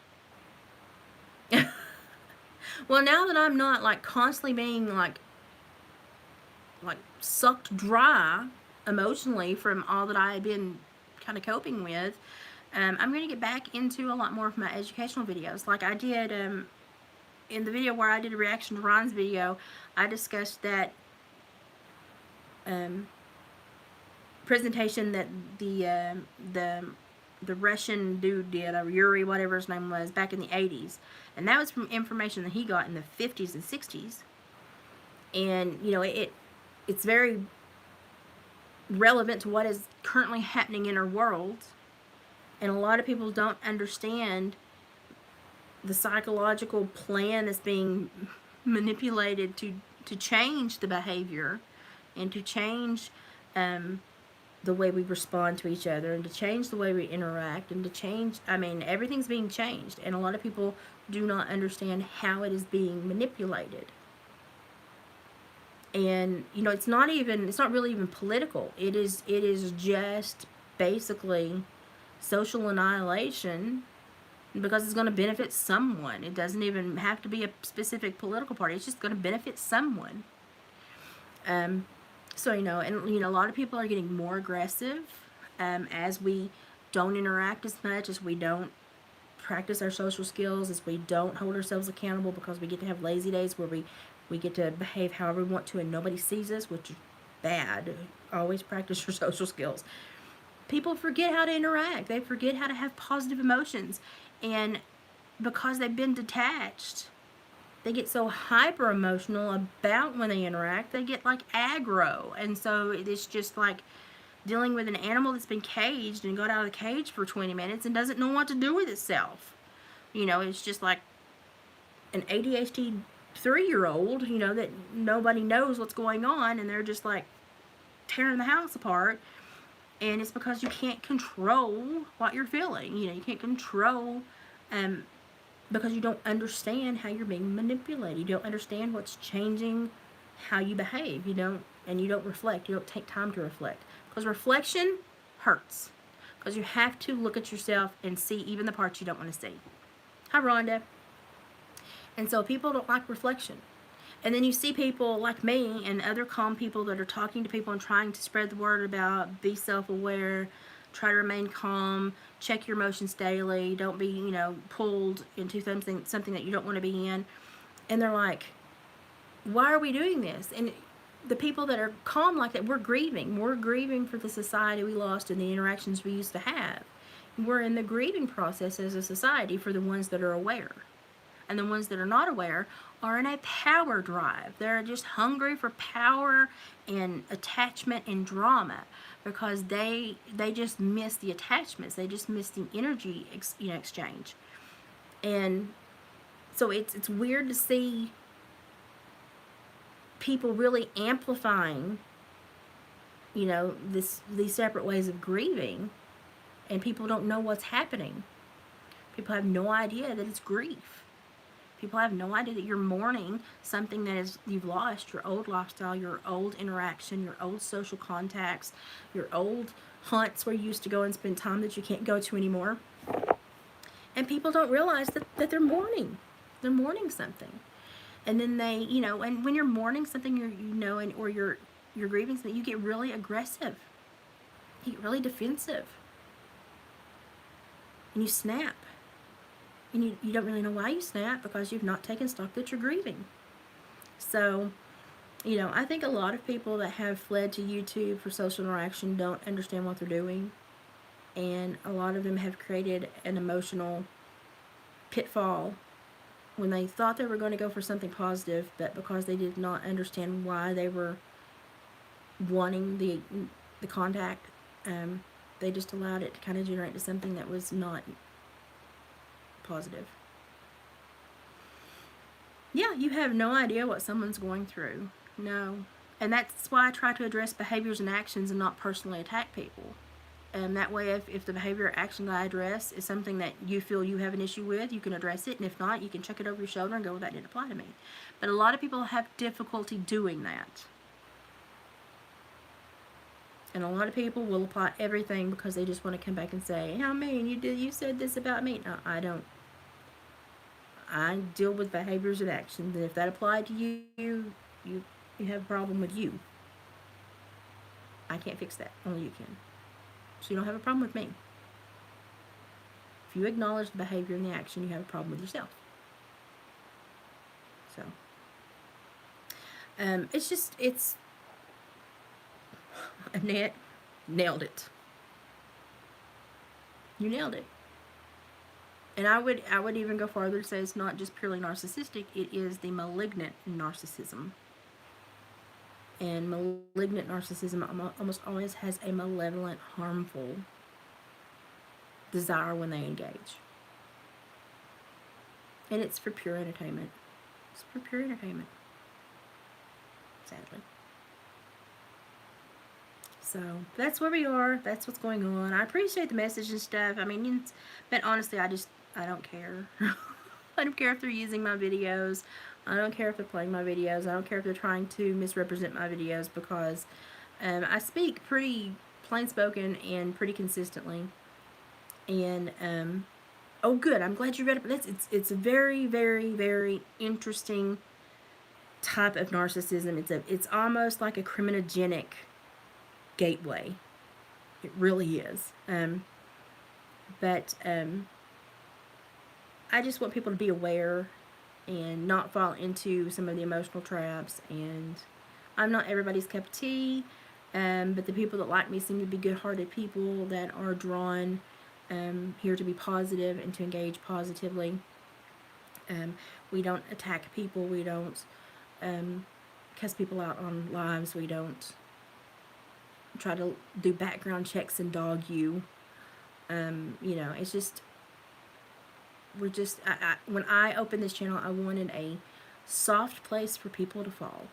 Well, now that I'm not like constantly being like sucked dry emotionally from all that I had been kind of coping with, I'm going to get back into a lot more of my educational videos. Like I did in the video where I did a reaction to Ron's video, I discussed that presentation that the Russian dude did, or Yuri, whatever his name was, back in the 80s. And that was from information that he got in the 50s and 60s. And, you know, it's very relevant to what is currently happening in our world. And a lot of people don't understand the psychological plan that's being manipulated to change the behavior and to change the way we respond to each other and to change the way we interact and to change, I mean, everything's being changed. And a lot of people do not understand how it is being manipulated. And, you know, it's not really even political. It is just basically social annihilation because it's going to benefit someone. It doesn't even have to be a specific political party. It's just going to benefit someone. So, you know, and, you know, a lot of people are getting more aggressive as we don't interact as much, as we don't practice our social skills, as we don't hold ourselves accountable because we get to have lazy days where we get to behave however we want to and nobody sees us, which is bad. Always practice your social skills. People forget how to interact. They forget how to have positive emotions. And because they've been detached, they get so hyper emotional about when they interact, they get like aggro. And so it's just like dealing with an animal that's been caged and got out of the cage for 20 minutes and doesn't know what to do with itself. You know, it's just like an ADHD 3-year-old, you know, that nobody knows what's going on, and they're just like tearing the house apart. And it's because you can't control what you're feeling. You know, you can't control, because you don't understand how you're being manipulated. You don't understand what's changing how you behave. You don't reflect. You don't take time to reflect. Because reflection hurts. Because you have to look at yourself and see even the parts you don't want to see. Hi, Rhonda. And so people don't like reflection. And then you see people like me and other calm people that are talking to people and trying to spread the word about be self-aware, try to remain calm, check your emotions daily, don't be, you know, pulled into something that you don't want to be in. And they're like, why are we doing this? And the people that are calm like that, we're grieving. We're grieving for the society we lost and the interactions we used to have. We're in the grieving process as a society for the ones that are aware. And the ones that are not aware are in a power drive. They're just hungry for power and attachment and drama, because they just miss the attachments. They just miss the energy exchange. And so it's weird to see people really amplifying, you know, these separate ways of grieving, and people don't know what's happening. People have no idea that it's grief. People have no idea that you're mourning something that is you've lost, your old lifestyle, your old interaction, your old social contacts, your old hunts where you used to go and spend time that you can't go to anymore. And people don't realize that they're mourning. They're mourning something. And then they, you know, and when you're mourning something, or you're grieving something, you get really aggressive. You get really defensive. And you snap. And you don't really know why you snap, because you've not taken stock that you're grieving. So, you know, I think a lot of people that have fled to YouTube for social interaction don't understand what they're doing. And a lot of them have created an emotional pitfall when they thought they were going to go for something positive, but because they did not understand why they were wanting the contact, they just allowed it to kind of generate to something that was not positive. Yeah, you have no idea what someone's going through. No. And that's why I try to address behaviors and actions and not personally attack people. And that way, if the behavior or action that I address is something that you feel you have an issue with, you can address it. And if not, you can check it over your shoulder and go, well, that didn't apply to me. But a lot of people have difficulty doing that. And a lot of people will apply everything because they just want to come back and say, how mean, you said this about me. No, I don't. I deal with behaviors and actions, and if that applied to you have a problem with you. I can't fix that. Only you can. So you don't have a problem with me. If you acknowledge the behavior and the action, you have a problem with yourself. So it's Annette nailed it. You nailed it. And I would even go farther to say it's not just purely narcissistic, it is the malignant narcissism. And malignant narcissism almost always has a malevolent, harmful desire when they engage. And it's for pure entertainment. It's for pure entertainment. Sadly. So that's where we are. That's what's going on. I appreciate the message and stuff. I mean, but honestly, I don't care. I don't care if they're using my videos. I don't care if they're playing my videos. I don't care if they're trying to misrepresent my videos, because I speak pretty plain-spoken and pretty consistently. And, oh good, I'm glad you read it. It's a very, very, very interesting type of narcissism. It's almost like a criminogenic gateway. It really is. But I just want people to be aware and not fall into some of the emotional traps. And I'm not everybody's cup of tea, but the people that like me seem to be good-hearted people that are drawn here to be positive and to engage positively. We don't attack people. We don't cuss people out on lives. We don't try to do background checks and dog you. You know, it's just, when I opened this channel, I wanted a soft place for people to fall.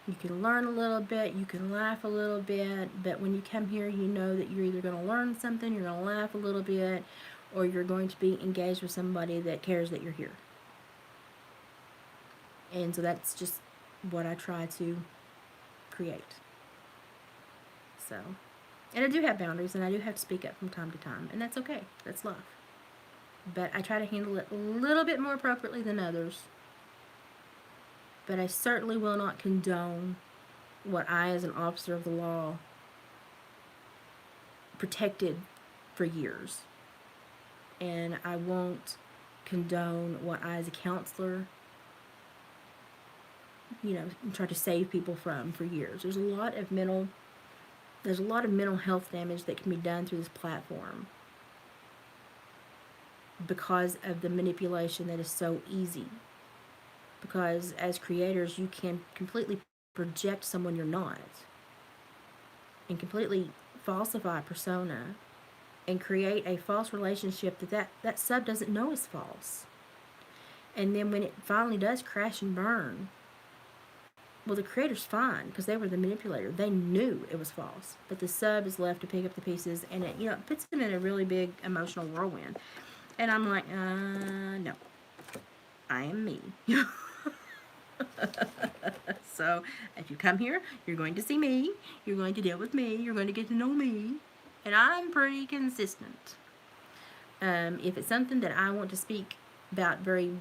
You can learn a little bit, you can laugh a little bit, but when you come here, you know that you're either going to learn something, you're going to laugh a little bit, or you're going to be engaged with somebody that cares that you're here. And so that's just what I try to create. So, and I do have boundaries, and I do have to speak up from time to time, and that's okay. That's love. But I try to handle it a little bit more appropriately than others. But I certainly will not condone what I, as an officer of the law, protected for years. And I won't condone what I, as a counselor, try to save people from for years. There's a lot of mental health damage that can be done through this platform because of the manipulation that is so easy. Because as creators, you can completely project someone you're not, and completely falsify a persona, and create a false relationship that sub doesn't know is false. And then when it finally does crash and burn, well, the creator's fine because they were the manipulator. They knew it was false, but the sub is left to pick up the pieces, and it puts them in a really big emotional whirlwind. And I'm like, no, I am me. So if you come here, you're going to see me, you're going to deal with me, you're going to get to know me, and I'm pretty consistent. If it's something that I want to speak about very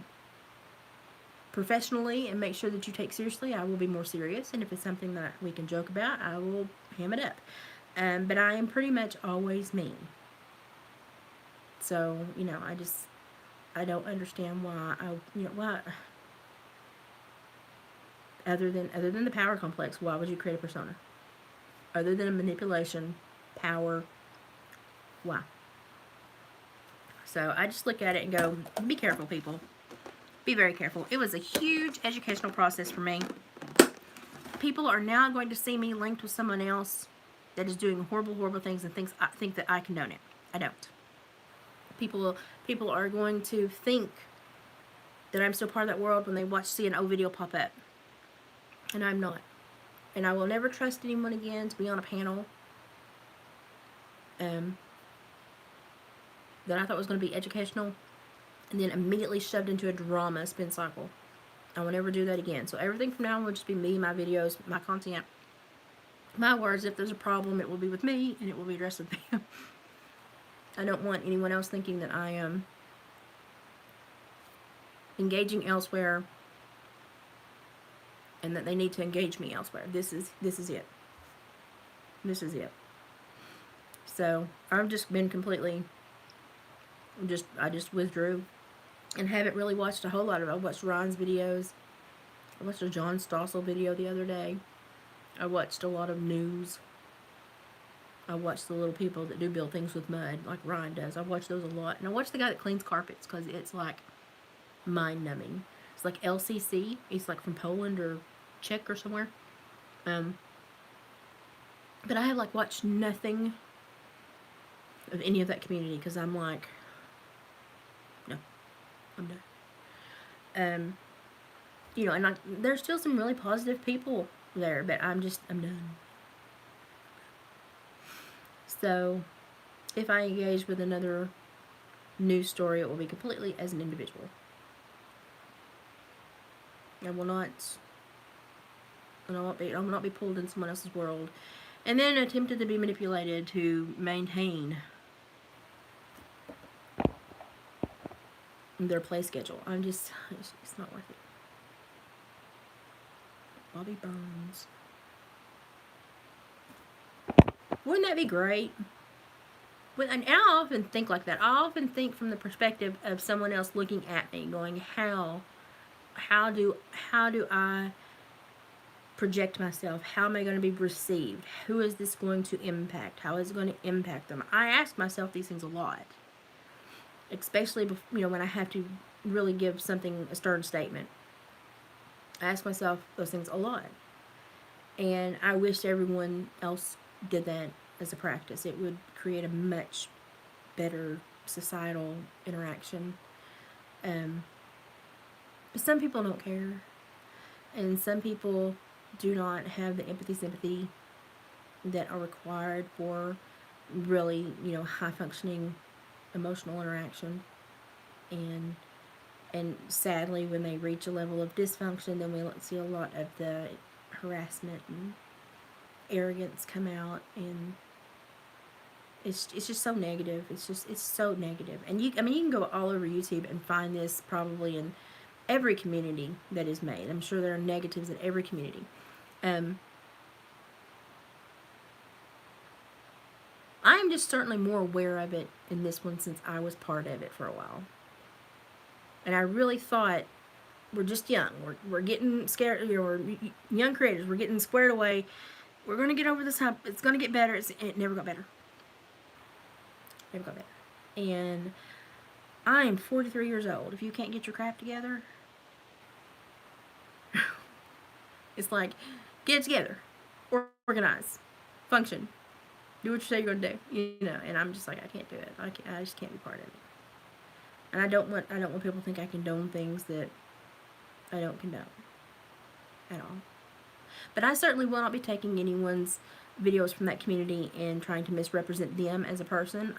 professionally and make sure that you take seriously, I will be more serious. And if it's something that we can joke about, I will ham it up. But I am pretty much always me. So, I don't understand why why other than the power complex, why would you create a persona? Other than a manipulation, power, why? So I just look at it and go, be careful, people. Be very careful. It was a huge educational process for me. People are now going to see me linked with someone else that is doing horrible, horrible things and think that I condone it. I don't. People are going to think that I'm still part of that world when they see an old video pop up. And I'm not. And I will never trust anyone again to be on a panel that I thought was going to be educational, and then immediately shoved into a drama spin cycle. I will never do that again. So everything from now on will just be me, my videos, my content, my words. If there's a problem, it will be with me, and it will be addressed with me. I don't want anyone else thinking that I am engaging elsewhere and that they need to engage me elsewhere. This is it. This is it. So I've just been completely I just withdrew and haven't really watched a whole lot of it. I watched Ryan's videos. I watched a John Stossel video the other day. I watched a lot of news. I watched the little people that do build things with mud, like Ryan does. I watch those a lot. And I watch the guy that cleans carpets because it's like mind-numbing. It's like LCC. He's like from Poland or Czech or somewhere. But I have like watched nothing of any of that community because I'm like, no, I'm done. And there's still some really positive people there, but I'm done. So, if I engage with another news story, it will be completely as an individual. I will not be pulled in someone else's world and then attempted to be manipulated to maintain their play schedule. It's not worth it. Bobby Burns. Wouldn't that be great? And I often think like that. I often think from the perspective of someone else looking at me, going, how do I project myself? How am I going to be received? Who is this going to impact? How is it going to impact them? I ask myself these things a lot, especially when I have to really give something a stern statement. I ask myself those things a lot, and I wish everyone else did that as a practice. It would create a much better societal interaction. But some people don't care, and some people do not have the empathy, sympathy that are required for really, high functioning emotional interaction. And sadly, when they reach a level of dysfunction, then we see a lot of the harassment and arrogance come out, and it's just so negative. It's so negative. And you can go all over YouTube and find this probably in every community that is made. I'm sure there are negatives in every community. I'm just certainly more aware of it in this one since I was part of it for a while. And I really thought, we're just young. We're getting scared. We're young creators. We're getting squared away. We're going to get over this hump. It's going to get better. It never got better. Never got better. And I am 43 years old. If you can't get your crap together, it's like, get it together. Organize. Function. Do what you say you're going to do. And I'm just like, I can't do it. I just can't be part of it. And I don't want people to think I condone things that I don't condone at all. But I certainly will not be taking anyone's videos from that community and trying to misrepresent them as a person.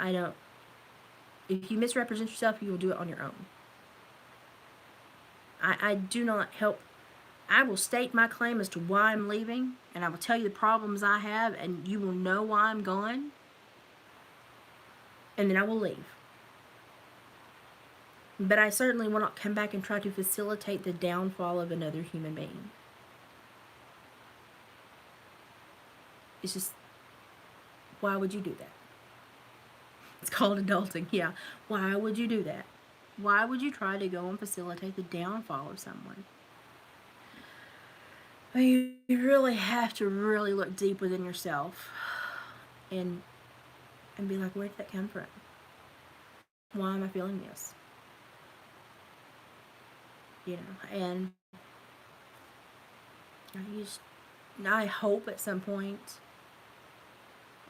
If you misrepresent yourself, you will do it on your own. I do not help. I will state my claim as to why I'm leaving, and I will tell you the problems I have, and you will know why I'm gone, and then I will leave. But I certainly will not come back and try to facilitate the downfall of another human being. It's just, why would you do that? It's called adulting, yeah. Why would you do that? Why would you try to go and facilitate the downfall of someone? I mean, you really have to really look deep within yourself and be like, where did that come from? Why am I feeling this? And I hope at some point,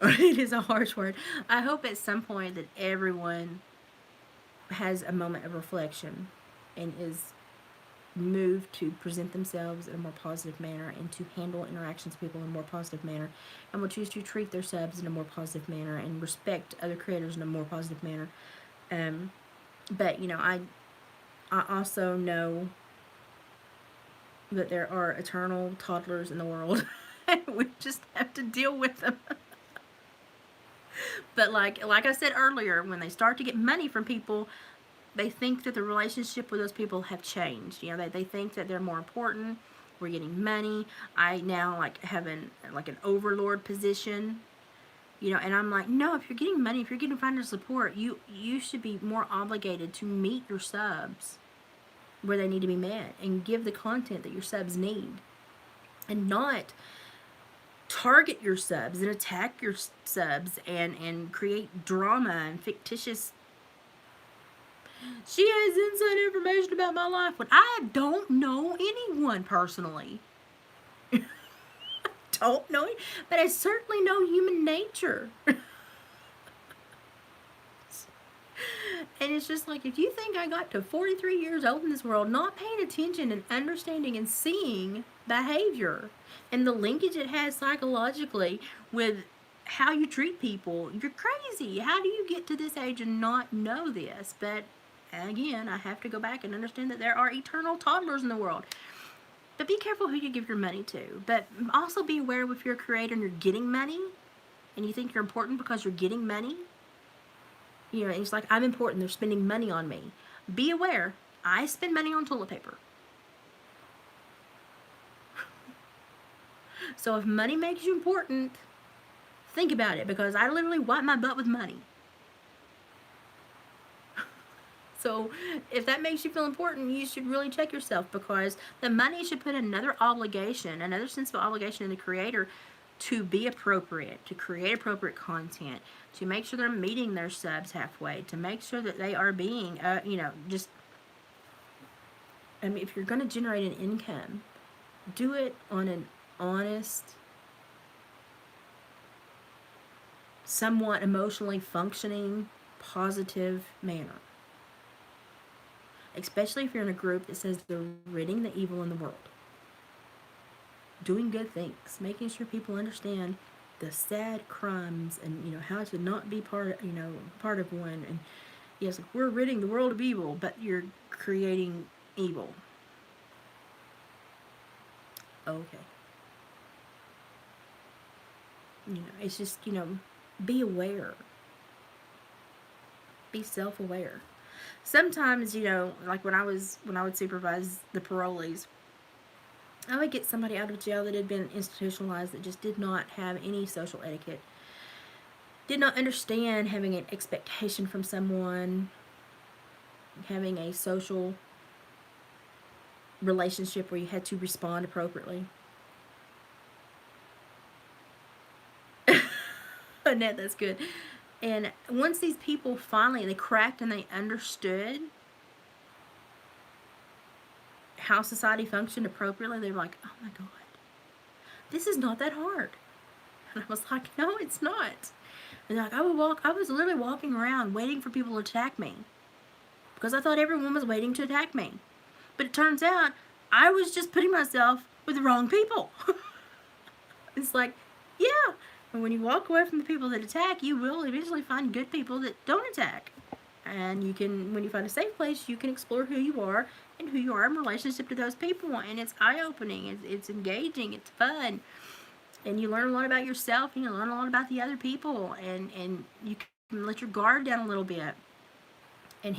it is a harsh word, I hope at some point that everyone has a moment of reflection and is moved to present themselves in a more positive manner and to handle interactions with people in a more positive manner, and will choose to treat their subs in a more positive manner and respect other creators in a more positive manner. But I also know that there are eternal toddlers in the world and we just have to deal with them. But like I said earlier, when they start to get money from people, they think that the relationship with those people have changed. They think that they're more important. We're getting money. I now have an overlord position. And I'm like, no, if you're getting money, if you're getting financial support, you should be more obligated to meet your subs where they need to be met and give the content that your subs need, and not target your subs and attack your subs and create drama and fictitious, she has inside information about my life when I don't know anyone personally. Don't know it, but I certainly know human nature. And it's just like, if you think I got to 43 years old in this world not paying attention and understanding and seeing behavior and the linkage it has psychologically with how you treat people, you're crazy. How do you get to this age and not know this? But again, I have to go back and understand that there are eternal toddlers in the world. But be careful who you give your money to. But also be aware if you're a creator and you're getting money and you think you're important because you're getting money. It's like, I'm important. They're spending money on me. Be aware. I spend money on toilet paper. So if money makes you important, think about it, because I literally wipe my butt with money. So if that makes you feel important, you should really check yourself, because the money should put another obligation, another sense of obligation in the creator to be appropriate, to create appropriate content, to make sure they're meeting their subs halfway, to make sure that they are being, if you're going to generate an income, do it on an honest, somewhat emotionally functioning, positive manner. especially if you're in a group that says they're ridding the evil in the world, doing good things, making sure people understand the sad crimes and how to not be part of one. And yes, we're ridding the world of evil, but you're creating evil. Okay. It's just, be aware. Be self-aware. Sometimes, like when I would supervise the parolees, I would get somebody out of jail that had been institutionalized that just did not have any social etiquette, did not understand having an expectation from someone, having a social relationship where you had to respond appropriately. Annette, that's good. And once these people finally, they cracked and they understood how society functioned appropriately, they were like, oh my God, this is not that hard. And I was like, no, it's not. And they're like, I was literally walking around waiting for people to attack me because I thought everyone was waiting to attack me. But it turns out I was just putting myself with the wrong people. It's like, yeah. And when you walk away from the people that attack, you will eventually find good people that don't attack. And you can, when you find a safe place, you can explore who you are and who you are in relationship to those people. And it's eye-opening. It's engaging. It's fun. And you learn a lot about yourself. And you learn a lot about the other people. And you can let your guard down a little bit. And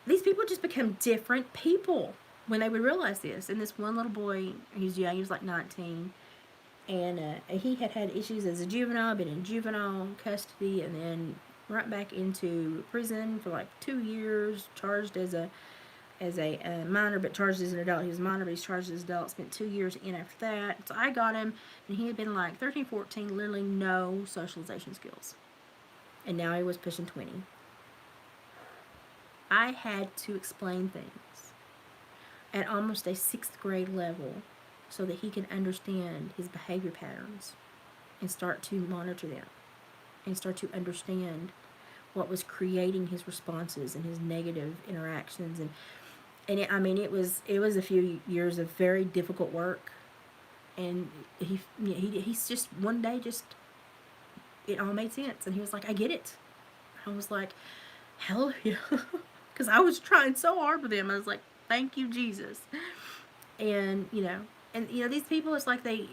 these people just become different people when they would realize this. And this one little boy, he's young, he was like 19. And he had issues as a juvenile, been in juvenile custody, and then right back into prison for like 2 years, charged as a minor, but charged as an adult. He was a minor, but he's charged as an adult. Spent 2 years in after that. So I got him, and he had been like 13, 14, literally no socialization skills. And now he was pushing 20. I had to explain things at almost a 6th grade level so that he could understand his behavior patterns and start to monitor them and start to understand what was creating his responses and his negative interactions. It was a few years of very difficult work. And he's just, one day, just, it all made sense. And he was like, I get it. I was like, hallelujah. Because I was trying so hard with him. I was like, thank you, Jesus. And, these people, it's like they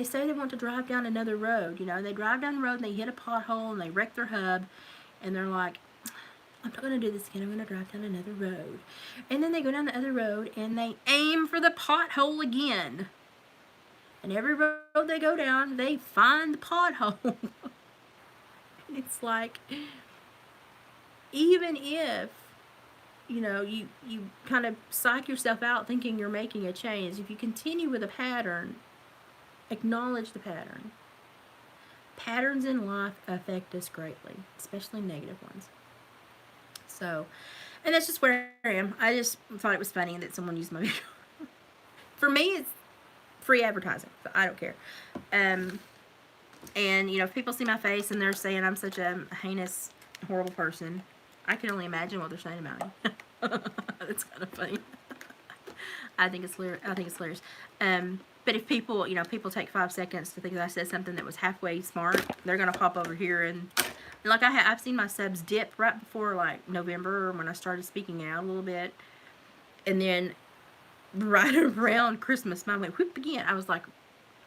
say they want to drive down another road, they drive down the road and they hit a pothole and they wreck their hub, and they're like, I'm not going to do this again, I'm going to drive down another road. And then they go down the other road and they aim for the pothole again. And every road they go down, they find the pothole. And it's like, even if you kind of psych yourself out thinking you're making a change, if you continue with a pattern, acknowledge the pattern. Patterns in life affect us greatly, especially negative ones. So, and that's just where I am. I just thought it was funny that someone used my video. For me, it's free advertising, so I don't care. And, if people see my face and they're saying I'm such a heinous, horrible person, I can only imagine what they're saying about me. That's kind of funny. I think it's hilarious. But if people, people take 5 seconds to think that I said something that was halfway smart, they're gonna pop over here and like I've seen my subs dip right before like November when I started speaking out a little bit, and then right around Christmas, mine went whoop again. I was like,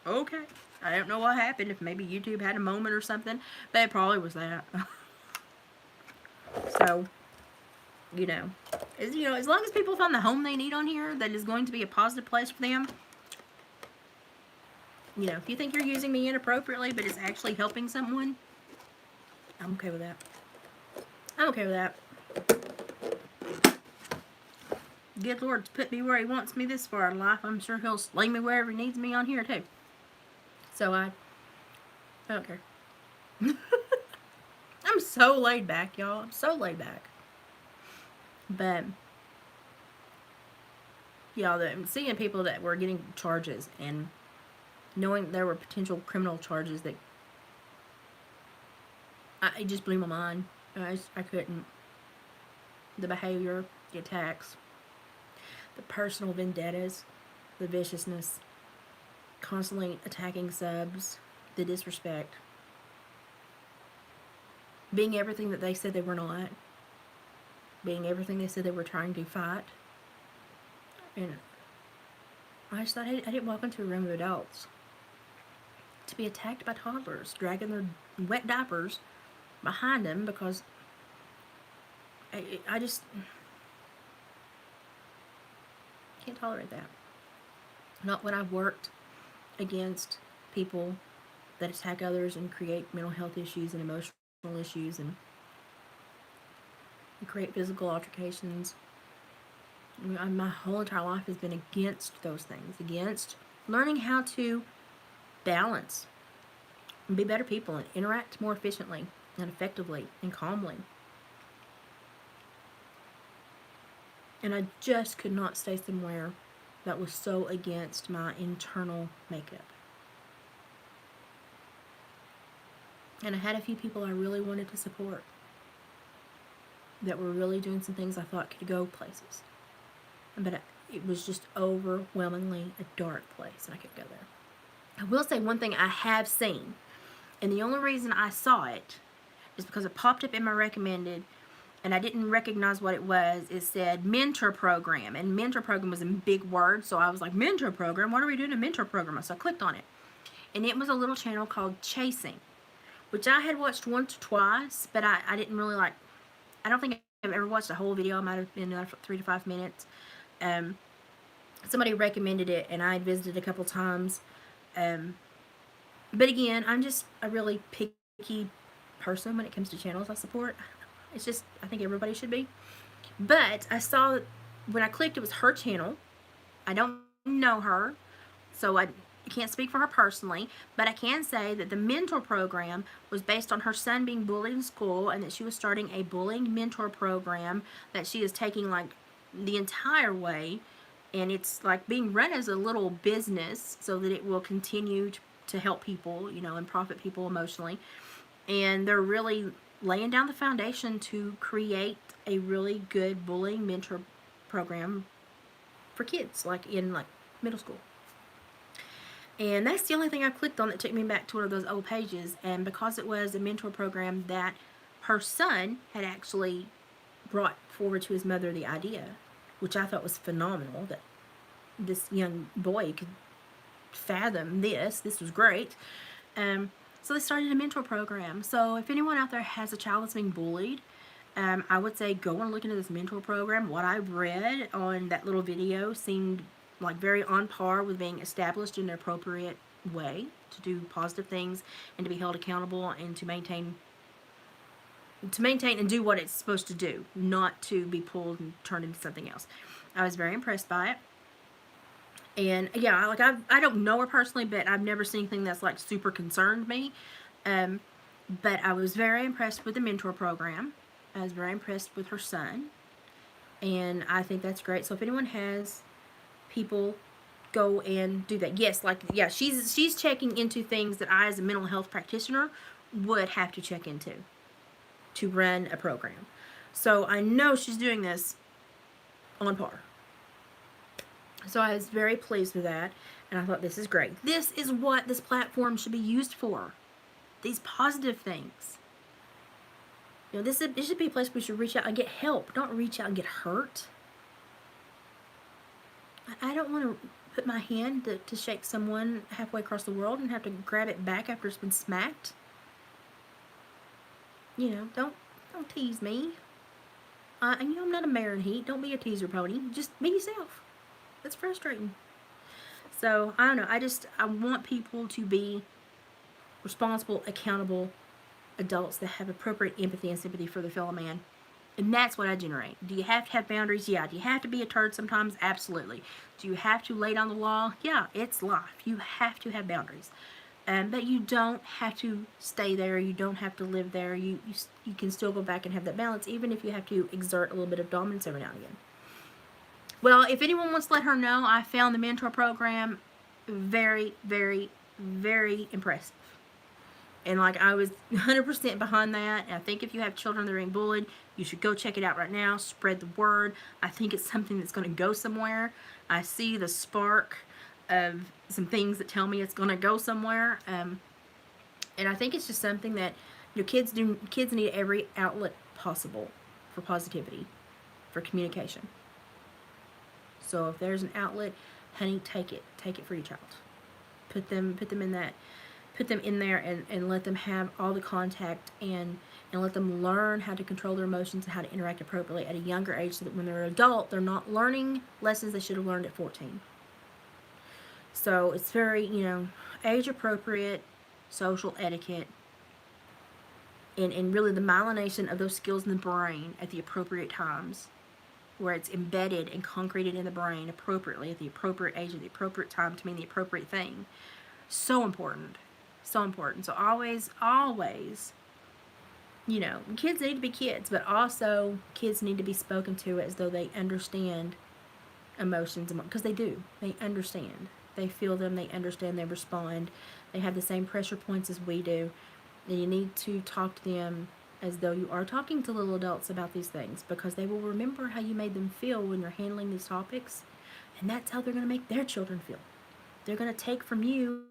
okay, I don't know what happened. If maybe YouTube had a moment or something, but it probably was that. So, as long as people find the home they need on here that is going to be a positive place for them, if you think you're using me inappropriately but it's actually helping someone, I'm okay with that. I'm okay with that. Good Lord's put me where he wants me this far in life. I'm sure he'll sling me wherever he needs me on here too. So I don't care. I'm so laid back, y'all. I'm so laid back. But, seeing people that were getting charges and knowing there were potential criminal charges that it just blew my mind. I couldn't. The behavior, the attacks, the personal vendettas, the viciousness, constantly attacking subs, the disrespect, being everything that they said they were not, being everything they said they were trying to fight. And I just thought I didn't walk into a room of adults to be attacked by toddlers, dragging their wet diapers behind them because I just can't tolerate that. Not when I've worked against people that attack others and create mental health issues and emotional issues and create physical altercations. My whole entire life has been against those things, against learning how to balance and be better people and interact more efficiently and effectively and calmly. And I just could not stay somewhere that was so against my internal makeup. And I had a few people I really wanted to support that were really doing some things I thought could go places. But it was just overwhelmingly a dark place, and I couldn't go there. I will say one thing I have seen, and the only reason I saw it is because it popped up in my recommended, and I didn't recognize what it was. It said mentor program, and mentor program was in big words, so I was like, mentor program? What are we doing a mentor program? So I clicked on it, and it was a little channel called Chasing, which I had watched once or twice, but I didn't really like. I don't think I've ever watched a whole video. It might have been 3 to 5 minutes. Somebody recommended it, and I had visited a couple times. But again, I'm just a really picky person when it comes to channels I support. It's just, I think everybody should be. But I saw, when I clicked, it was her channel. I don't know her, so I can't speak for her personally, but I can say that the mentor program was based on her son being bullied in school, and that she was starting a bullying mentor program that she is taking like the entire way, and it's like being run as a little business so that it will continue to help people, you know, and profit people emotionally. And they're really laying down the foundation to create a really good bullying mentor program for kids, like in like middle school. And that's the only thing I clicked on that took me back to one of those old pages. And because it was a mentor program that her son had actually brought forward to his mother the idea, which I thought was phenomenal, that this young boy could fathom this. This was great. So they started a mentor program. So if anyone out there has a child that's being bullied, I would say go and look into this mentor program. What I read on that little video seemed like very on par with being established in an appropriate way to do positive things and to be held accountable and to maintain and do what it's supposed to do, not to be pulled and turned into something else. I was very impressed by it. And yeah, like I don't know her personally, but I've never seen anything that's like super concerned me. But I was very impressed with the mentor program. I was very impressed with her son. And I think that's great. So if anyone has people, go and do that. Yes, like, yeah, she's checking into things that I, as a mental health practitioner, would have to check into to run a program. So I know she's doing this on par. So I was very pleased with that, and I thought, this is great. This is what this platform should be used for. These positive things. You know, this should be a place we should reach out and get help. Don't reach out and get hurt. I don't want to put my hand to shake someone halfway across the world and have to grab it back after it's been smacked. You know, don't tease me. And you know, I'm not a mare in heat. Don't be a teaser pony. Just be yourself. That's frustrating. So, I don't know. I want people to be responsible, accountable adults that have appropriate empathy and sympathy for their fellow man. And that's what I generate. Do you have to have boundaries? Yeah. Do you have to be a turd sometimes? Absolutely. Do you have to lay down the law? Yeah, it's life. You have to have boundaries. But you don't have to stay there. You don't have to live there. You can still go back and have that balance, even if you have to exert a little bit of dominance every now and again. Well, if anyone wants to let her know, I found the mentor program very, very, very impressive. And like, I was 100% behind that. And I think if you have children that are being bullied, you should go check it out right now. Spread the word. I think it's something that's going to go somewhere. I see the spark of some things that tell me it's going to go somewhere. And I think it's just something that, kids need every outlet possible for positivity, for communication. So if there's an outlet, honey, take it for your child. Put them in there, and let them have all the contact, and let them learn how to control their emotions and how to interact appropriately at a younger age, so that when they're an adult, they're not learning lessons they should have learned at 14. So it's very, age appropriate social etiquette, and really the myelination of those skills in the brain at the appropriate times, where it's embedded and concreted in the brain appropriately at the appropriate age at the appropriate time to mean the appropriate thing. So important. So important. So always, kids need to be kids, but also kids need to be spoken to as though they understand emotions, because they do. They understand. They feel them, they understand, they respond. They have the same pressure points as we do. And you need to talk to them as though you are talking to little adults about these things, because they will remember how you made them feel when you're handling these topics, and that's how they're going to make their children feel. They're going to take from you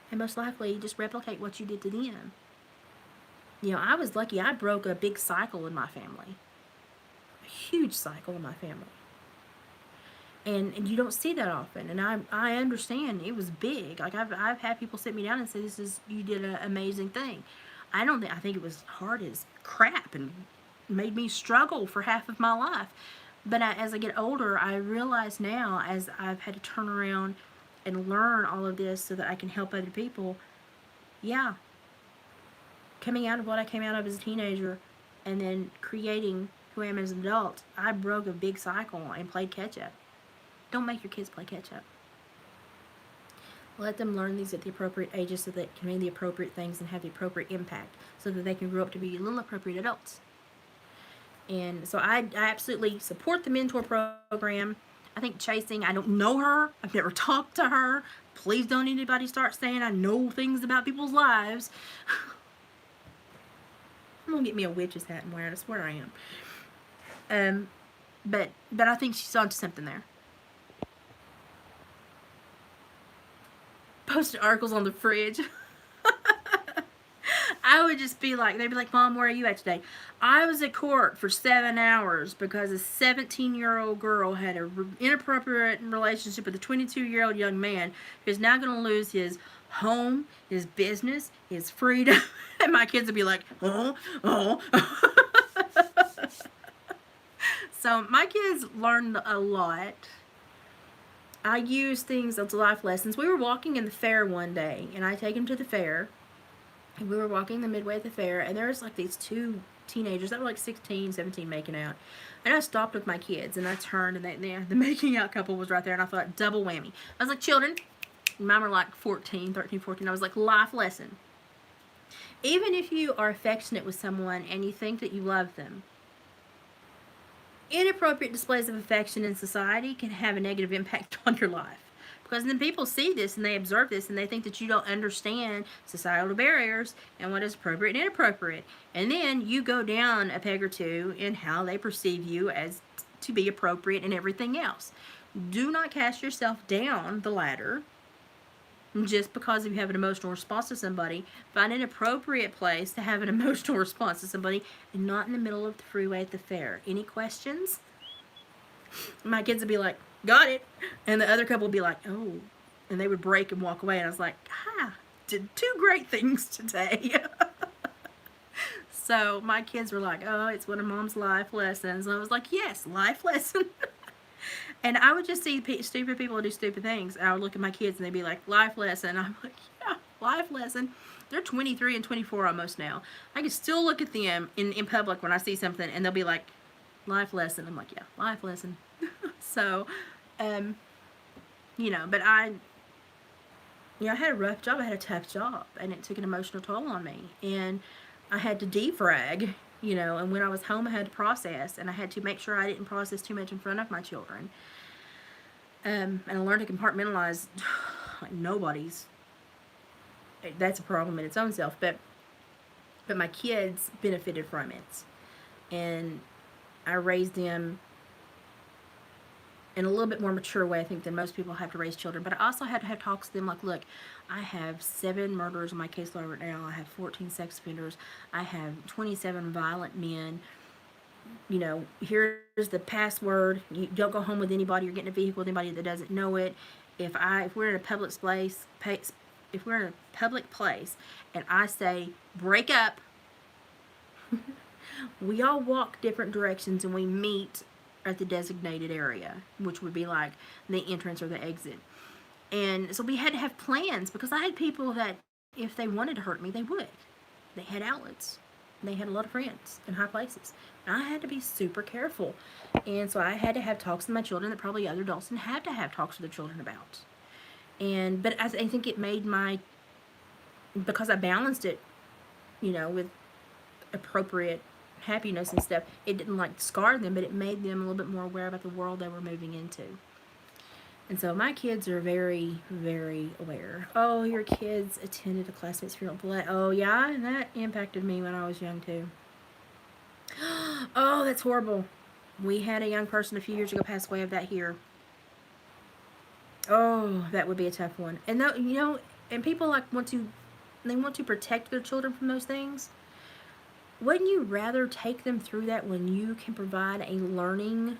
and most likely just replicate what you did to them. I was lucky. I broke a big cycle in my family. A huge cycle in my family. And you don't see that often. And I understand it was big. Like, I've had people sit me down and say, you did an amazing thing. I think it was hard as crap and made me struggle for half of my life. But as I get older, I realize now, as I've had to turn around and learn all of this so that I can help other people, coming out of what I came out of as a teenager and then creating who I am as an adult, I broke a big cycle and played catch up. Don't make your kids play catch up. Let them learn these at the appropriate ages so that they can mean the appropriate things and have the appropriate impact, so that they can grow up to be little appropriate adults. And so I absolutely support the mentor program. I think Chasing, I don't know her. I've never talked to her. Please don't anybody start saying I know things about people's lives. I'm going to get me a witch's hat and wear it. I swear I am. But I think she's onto something there. Posted articles on the fridge. I would just be like, they'd be like, Mom, where are you at today? I was at court for 7 hours because a 17-year-old girl had an inappropriate relationship with a 22-year-old young man who's now going to lose his home, his business, his freedom. And my kids would be like, oh. So my kids learned a lot. I use things as life lessons. We were walking in the fair one day, and I take them to the fair. And we were walking the midway at the fair, and there was like these two teenagers that were like 16, 17 making out. And I stopped with my kids, and I turned, and the making out couple was right there, and I thought, double whammy. I was like, children, mine were like 13, 14. I was like, life lesson. Even if you are affectionate with someone and you think that you love them, inappropriate displays of affection in society can have a negative impact on your life. Because then people see this and they observe this and they think that you don't understand societal barriers and what is appropriate and inappropriate. And then you go down a peg or two in how they perceive you as to be appropriate and everything else. Do not cast yourself down the ladder just because you have an emotional response to somebody. Find an appropriate place to have an emotional response to somebody, and not in the middle of the freeway at the fair. Any questions? My kids would be like, got it. And the other couple would be like, oh. And they would break and walk away. And I was like, did two great things today. So my kids were like, oh, it's one of Mom's life lessons. And I was like, yes, life lesson. And I would just see stupid people do stupid things. And I would look at my kids and they'd be like, life lesson. I'm like, yeah, life lesson. They're 23 and 24 almost now. I can still look at them in public when I see something and they'll be like, life lesson. I'm like, yeah, life lesson. So, but I had a rough job. I had a tough job, and it took an emotional toll on me. And I had to defrag, and when I was home, I had to process, and I had to make sure I didn't process too much in front of my children. And I learned to compartmentalize like nobody's. That's a problem in its own self, but but my kids benefited from it. And I raised them in a little bit more mature way, I think, than most people have to raise children. But I also had to have talks with them like, look, I have 7 murders on my caseload right now. I have 14 sex offenders. I have 27 violent men. You know, here's the password. You don't go home with anybody or get in a vehicle with anybody that doesn't know it. If we're in a public place, if we're in a public place and I say break up, we all walk different directions and we meet at the designated area, which would be like the entrance or the exit. And so we had to have plans because I had people that if they wanted to hurt me, they would. They had outlets. They had a lot of friends in high places. And I had to be super careful. And so I had to have talks with my children that probably other adults didn't have to have talks with their children about. But I think it made because I balanced it, with appropriate happiness and stuff, it didn't like scar them, but it made them a little bit more aware about the world they were moving into. And so my kids are very, very aware. Oh, your kids attended a classmate's funeral. Oh, yeah, and that impacted me when I was young, too. Oh, that's horrible. We had a young person a few years ago pass away of that here. Oh, that would be a tough one. And though, and people want to protect their children from those things. Wouldn't you rather take them through that when you can provide a learning,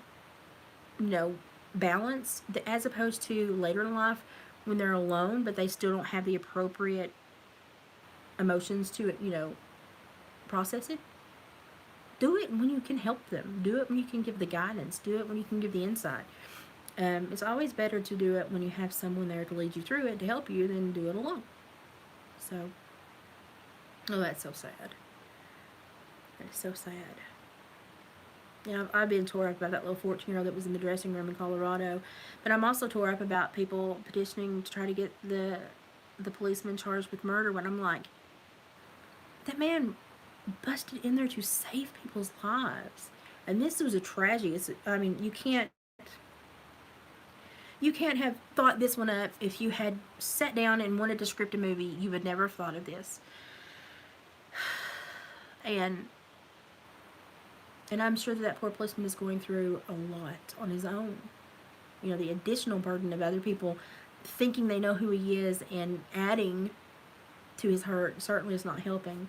balance, as opposed to later in life when they're alone but they still don't have the appropriate emotions to process it? Do it when you can help them. Do it when you can give the guidance. Do it when you can give the insight. It's always better to do it when you have someone there to lead you through it, to help you, than do it alone. So, oh, that's so sad. That's so sad. I've been tore up about that little 14-year-old that was in the dressing room in Colorado. But I'm also tore up about people petitioning to try to get the policeman charged with murder when I'm like, that man busted in there to save people's lives. And this was a tragedy. You can't have thought this one up. If you had sat down and wanted to script a movie, you would never have thought of this. And I'm sure that poor policeman is going through a lot on his own. The additional burden of other people thinking they know who he is and adding to his hurt certainly is not helping.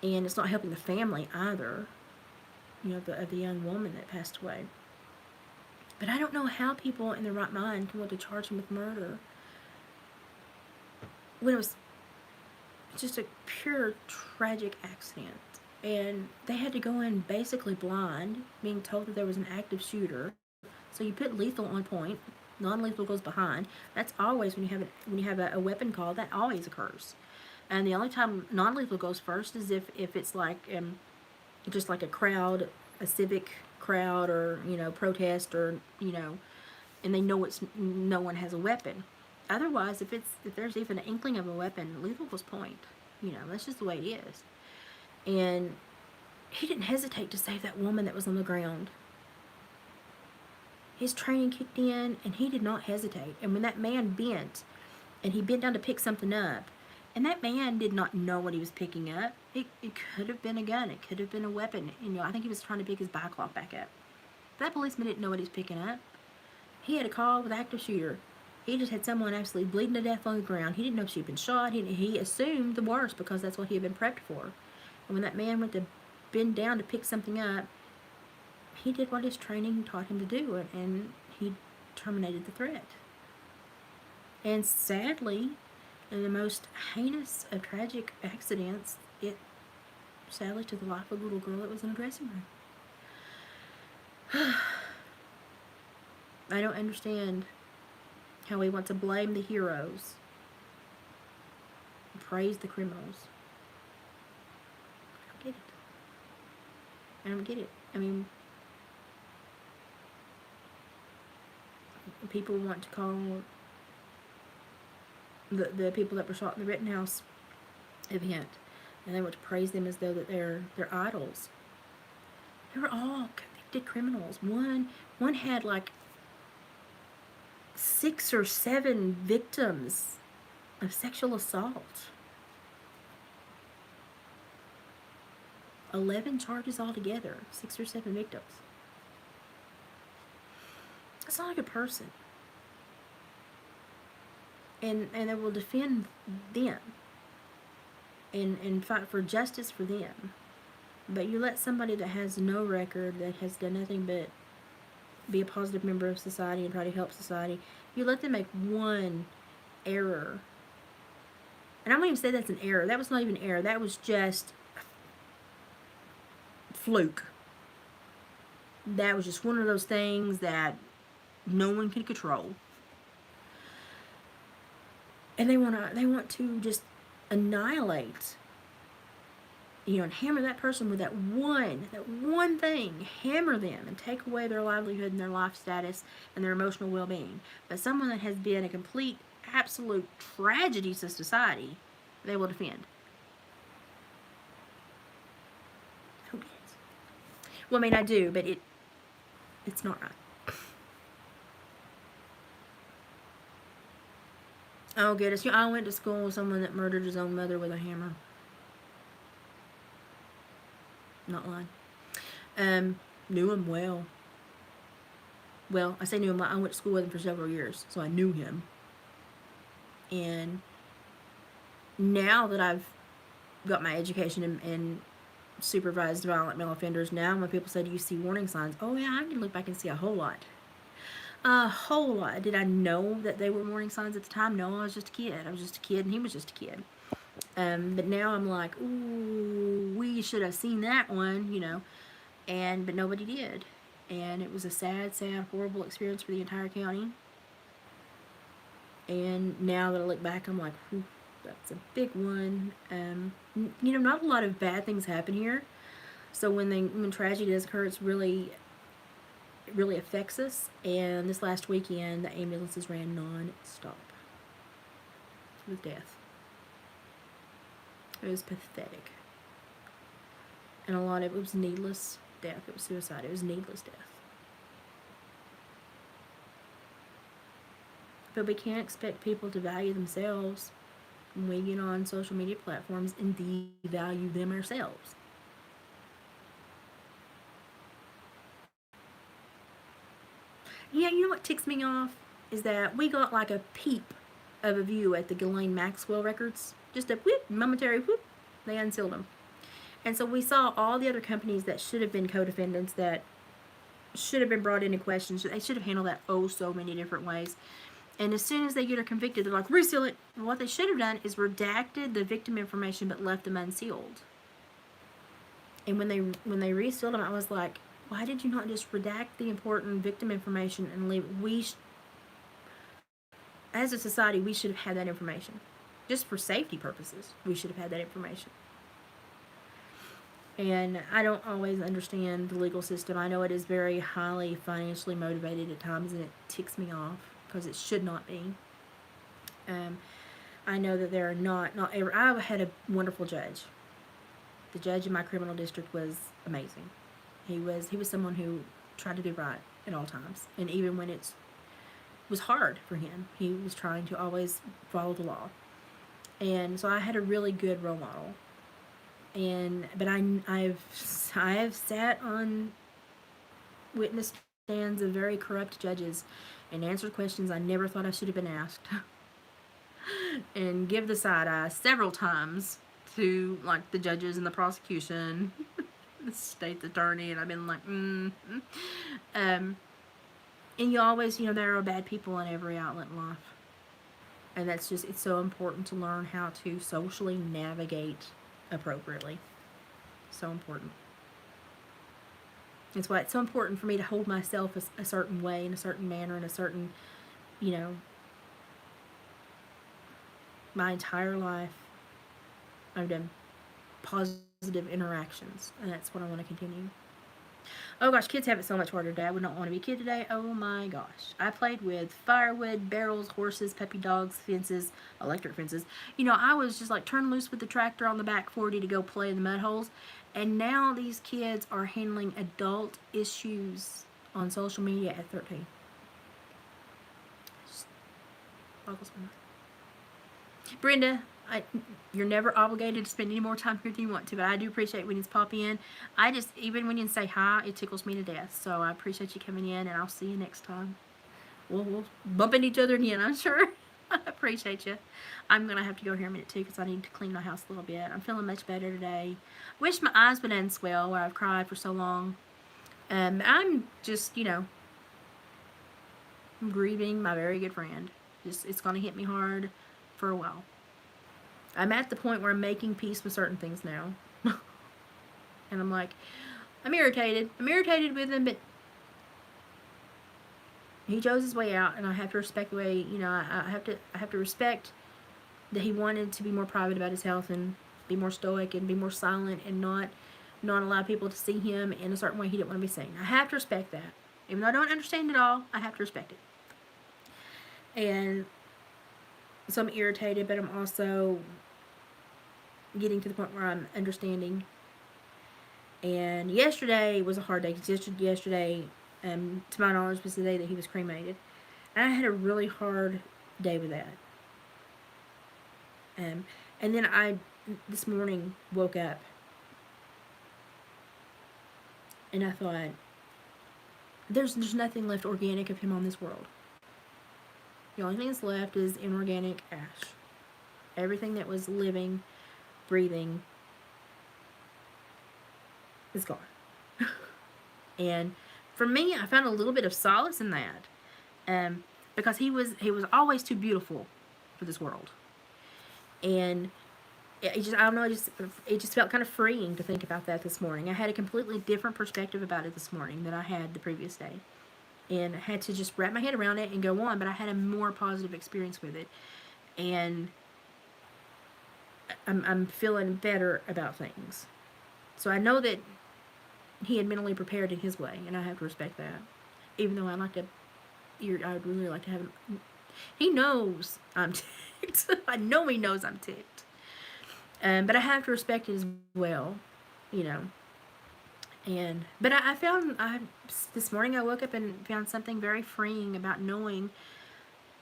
And it's not helping the family either, of the young woman that passed away. But I don't know how people in their right mind can want to charge him with murder when it was just a pure tragic accident. And they had to go in basically blind, being told that there was an active shooter. So you put lethal on point, non-lethal goes behind. That's always when you have a weapon call, that always occurs. And the only time non-lethal goes first is if it's like just like a crowd, a civic crowd, or protest, or and they know no one has a weapon. Otherwise, if there's even an inkling of a weapon, lethal goes point. That's just the way it is. And he didn't hesitate to save that woman that was on the ground. His training kicked in, and he did not hesitate. And when that man bent, and he bent down to pick something up, and that man did not know what he was picking up. It could have been a gun. It could have been a weapon. I think he was trying to pick his bike lock back up. That policeman didn't know what he was picking up. He had a call with an active shooter. He just had someone absolutely bleeding to death on the ground. He didn't know if she had been shot. He assumed the worst because that's what he had been prepped for. And when that man went to bend down to pick something up, he did what his training taught him to do, and he terminated the threat. And sadly, in the most heinous of tragic accidents, it sadly took the life of a little girl that was in a dressing room. I don't understand how we want to blame the heroes, praise the criminals. I don't get it. I mean, people want to call the people that were shot in the Rittenhouse event, and they want to praise them as though that they're idols. They were all convicted criminals. One had like 6 or 7 victims of sexual assault. 11 charges altogether, 6 or 7 victims. That's not a good person. And they will defend them and fight for justice for them. But you let somebody that has no record, that has done nothing but be a positive member of society and try to help society, you let them make one error. And I won't even say that's an error. That was not even an error. That was just fluke. That was just one of those things that no one can control. And they want to just annihilate, and hammer that person with that one thing, hammer them and take away their livelihood and their life status and their emotional well-being. But someone that has been a complete, absolute tragedy to society, they will defend. Who cares? Well, I mean, I do, but it's not right. Oh, goodness. I went to school with someone that murdered his own mother with a hammer. Not lying. Knew him well. Well, I say knew him. I went to school with him for several years, so I knew him. And now that I've got my education in supervised violent male offenders, now when people say, do you see warning signs? Oh, yeah, I can look back and see a whole lot. A whole lot. Did I know that they were warning signs at the time? No, I was just a kid. I was just a kid, and he was just a kid. But now I'm like, ooh, we should have seen that one, but nobody did. And it was a sad, horrible experience for the entire county. And now that I look back, I'm like, whew, that's a big one. Not a lot of bad things happen here. So when tragedy does occur, it really affects us. And this last weekend, the ambulances ran non-stop with death. It was pathetic. And a lot of it was needless death. It was suicide. It was needless death. But we can't expect people to value themselves when we get on social media platforms and devalue them ourselves. Yeah, you know what ticks me off is that we got like a peep of a view at the Ghislaine Maxwell records. Just a whoop, momentary whoop, they unsealed them. And so we saw all the other companies that should have been co-defendants, that should have been brought into question. They should have handled that so many different ways. And as soon as they get her convicted, they're like, reseal it. And what they should have done is redacted the victim information but left them unsealed. And when they resealed them, I was like, why did you not just redact the important victim information and leave it? As a society, we should have had that information. Just for safety purposes, we should have had that information. And I don't always understand the legal system. I know it is very highly financially motivated at times, and it ticks me off because it should not be. I know that there are not ever. I had a wonderful judge. The judge in my criminal district was amazing. He was someone who tried to do right at all times, and even when it was hard for him, he was trying to always follow the law. And so I had a really good role model. But I have sat on witness stands of very corrupt judges and answered questions I never thought I should have been asked, and give the side eye several times to like the judges and the prosecution, the state's attorney, and I've been like, and you always, there are bad people in every outlet in life, and it's so important to learn how to socially navigate appropriately. So important. That's why it's so important for me to hold myself a certain way, in a certain manner, in a certain, my entire life I've done positive interactions, and that's what I want to continue. Oh gosh, kids have it so much harder today. I would not want to be a kid today. Oh my gosh. I played with firewood, barrels, horses, puppy dogs, fences, electric fences. I was just like turned loose with the tractor on the back 40 to go play in the mud holes. And now these kids are handling adult issues on social media at 13. Just boggles my mind. Brenda, I, you're never obligated to spend any more time here than you want to, but I do appreciate when you pop in. I just, even when you say hi, it tickles me to death. So I appreciate you coming in, and I'll see you next time. We'll bump into each other again, I'm sure. I appreciate you. I'm going to have to go here in a minute, too, because I need to clean my house a little bit. I'm feeling much better today. Wish my eyes would unswell where I've cried for so long. I'm just, I'm grieving my very good friend. Just, it's going to hit me hard for a while. I'm at the point where I'm making peace with certain things now. And I'm like, I'm irritated. I'm irritated with him, but he chose his way out, and I have to respect the way, I have to respect that he wanted to be more private about his health and be more stoic and be more silent and not allow people to see him in a certain way he didn't want to be seen. I have to respect that. Even though I don't understand it all, I have to respect it. And so I'm irritated, but I'm also getting to the point where I'm understanding. And yesterday was a hard day, because yesterday, to my knowledge, was the day that he was cremated. And I had a really hard day with that. And then I, this morning, woke up, and I thought, there's nothing left organic of him on this world. The only thing that's left is inorganic ash. Everything that was living, breathing, is gone. And for me, I found a little bit of solace in that, because he was always too beautiful for this world. And it just, I don't know, it just felt kind of freeing to think about that this morning. I had a completely different perspective about it this morning than I had the previous day, and I had to just wrap my head around it and go on. But I had a more positive experience with it, and I'm feeling better about things. So I know that he had mentally prepared in his way, and I have to respect that. Even though I would really like to have him. He knows I'm ticked. I know he knows I'm ticked. But I have to respect it as well, But I found, this morning I woke up and found something very freeing about knowing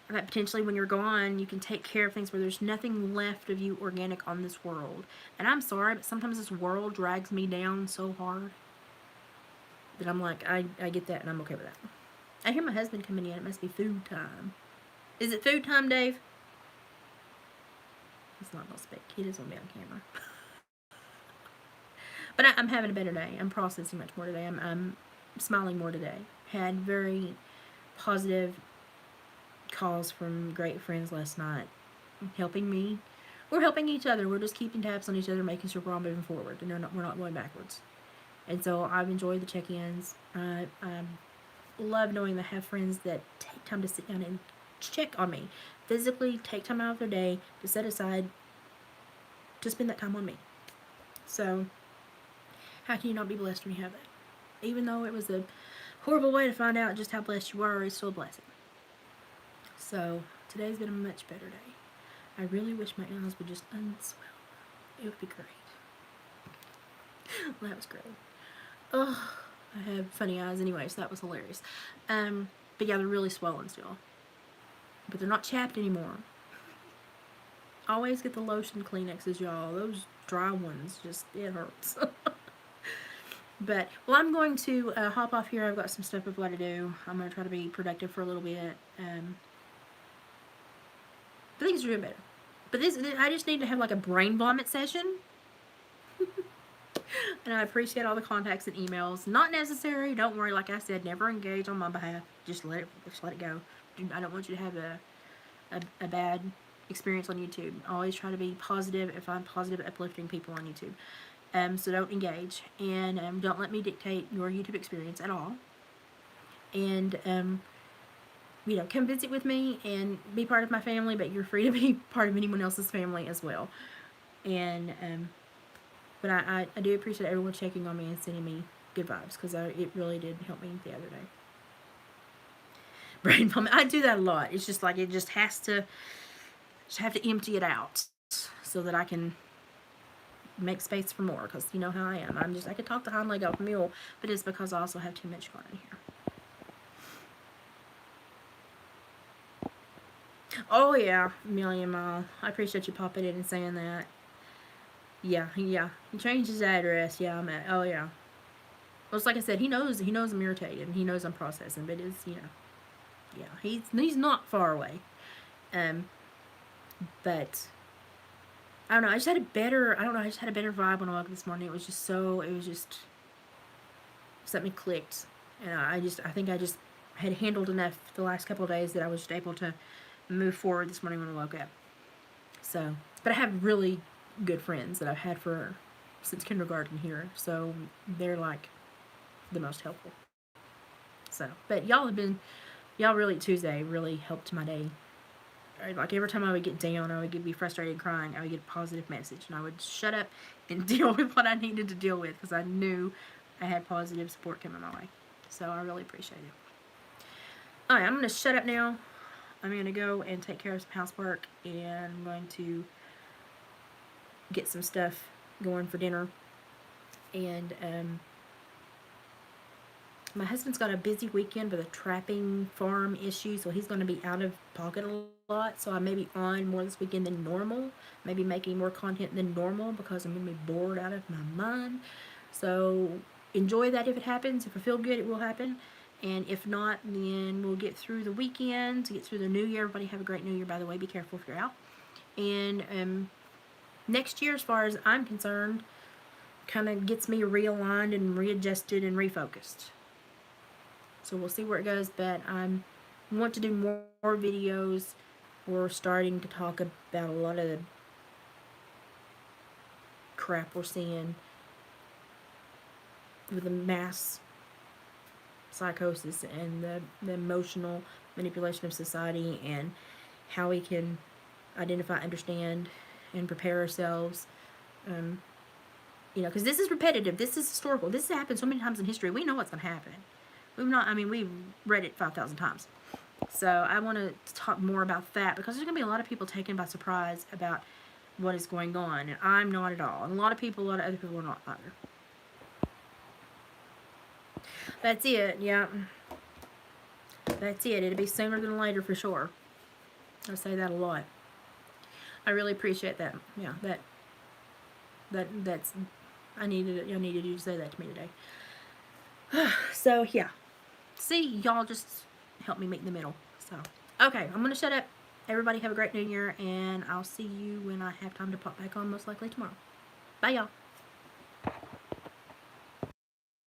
that potentially when you're gone, you can take care of things where there's nothing left of you organic on this world. And I'm sorry, but sometimes this world drags me down so hard that I'm like, I get that, and I'm okay with that. I hear my husband coming in. It must be food time. Is it food time, Dave? He's not going to speak. He doesn't want to be on camera. But I'm having a better day. I'm processing much more today. I'm smiling more today. Had very positive calls from great friends last night, helping me. We're helping each other. We're just keeping tabs on each other, making sure we're all moving forward, and we're not going backwards. And so I've enjoyed the check-ins. I love knowing that I have friends that take time to sit down and check on me. Physically take time out of their day to set aside to spend that time on me. So how can you not be blessed when you have that? Even though it was a horrible way to find out just how blessed you are, it's still a blessing. So today's been a much better day. I really wish my eyes would just unswell. It would be great. That was great. Oh, I have funny eyes anyway, so that was hilarious. But yeah, they're really swollen still. But they're not chapped anymore. Always get the lotion Kleenexes, y'all. Those dry ones, just, it hurts. But, well, I'm going to hop off here. I've got some stuff I've got to do. I'm going to try to be productive for a little bit. But things are doing better. But I just need to have like a brain vomit session. And I appreciate all the contacts and emails. Not necessary. Don't worry. Like I said, never engage on my behalf. Just let it go. I don't want you to have a bad experience on YouTube. Always try to be positive and find positive, uplifting people on YouTube. So don't engage. And don't let me dictate your YouTube experience at all. And, come visit with me and be part of my family, but you're free to be part of anyone else's family as well. And, but I do appreciate everyone checking on me and sending me good vibes, because it really did help me the other day. Brain vomit. I do that a lot. It's just like it just have to empty it out so that I can make space for more, because you know how I am. I could talk the hind leg off a mule, but it's because I also have too much going on here. Oh yeah, Million Mile. I appreciate you popping in and saying that. Yeah, yeah. He changed his address. Yeah, I'm at. Oh yeah. Well, it's like I said, he knows I'm irritated and he knows I'm processing, but it's, yeah, he's not far away. Um, but I don't know. I don't know. I just had a better vibe when I woke up this morning. It was just something clicked, and I think I just had handled enough the last couple of days that I was just able to move forward this morning when I woke up. So, but I have really good friends that I've had for since kindergarten here, so they're like the most helpful. So, but y'all really Tuesday really helped my day. Like every time I would get down, I would be frustrated, crying. I would get a positive message, and I would shut up and deal with what I needed to deal with because I knew I had positive support coming my way. So I really appreciate it. All right, I'm gonna shut up now. I'm gonna go and take care of some housework, and I'm going to get some stuff going for dinner. And my husband's got a busy weekend with a trapping farm issue, so he's going to be out of pocket a lot. So I may be on more this weekend than normal, maybe making more content than normal because I'm going to be bored out of my mind. So enjoy that if it happens. If I feel good, it will happen. And if not, then we'll get through the weekend, get through the new year. Everybody have a great new year, by the way. Be careful if you're out. And next year, as far as I'm concerned, kind of gets me realigned and readjusted and refocused. So we'll see where it goes, but I want to do more videos. We're starting to talk about a lot of the crap we're seeing with the mass psychosis and the emotional manipulation of society, and how we can identify, understand, and prepare ourselves. Because this is repetitive, this is historical, this has happened so many times in history. We know what's going to happen. We've read it 5,000 times. So I want to talk more about that because there's going to be a lot of people taken by surprise about what is going on, and I'm not at all. And a lot of other people are not either. That's it, yeah. That's it. It'll be sooner than later for sure. I say that a lot. I really appreciate that. Yeah, that's I needed you to say that to me today. So yeah. See, y'all just help me meet in the middle. So, okay, I'm going to shut up. Everybody have a great new year, and I'll see you when I have time to pop back on, most likely tomorrow. Bye, y'all.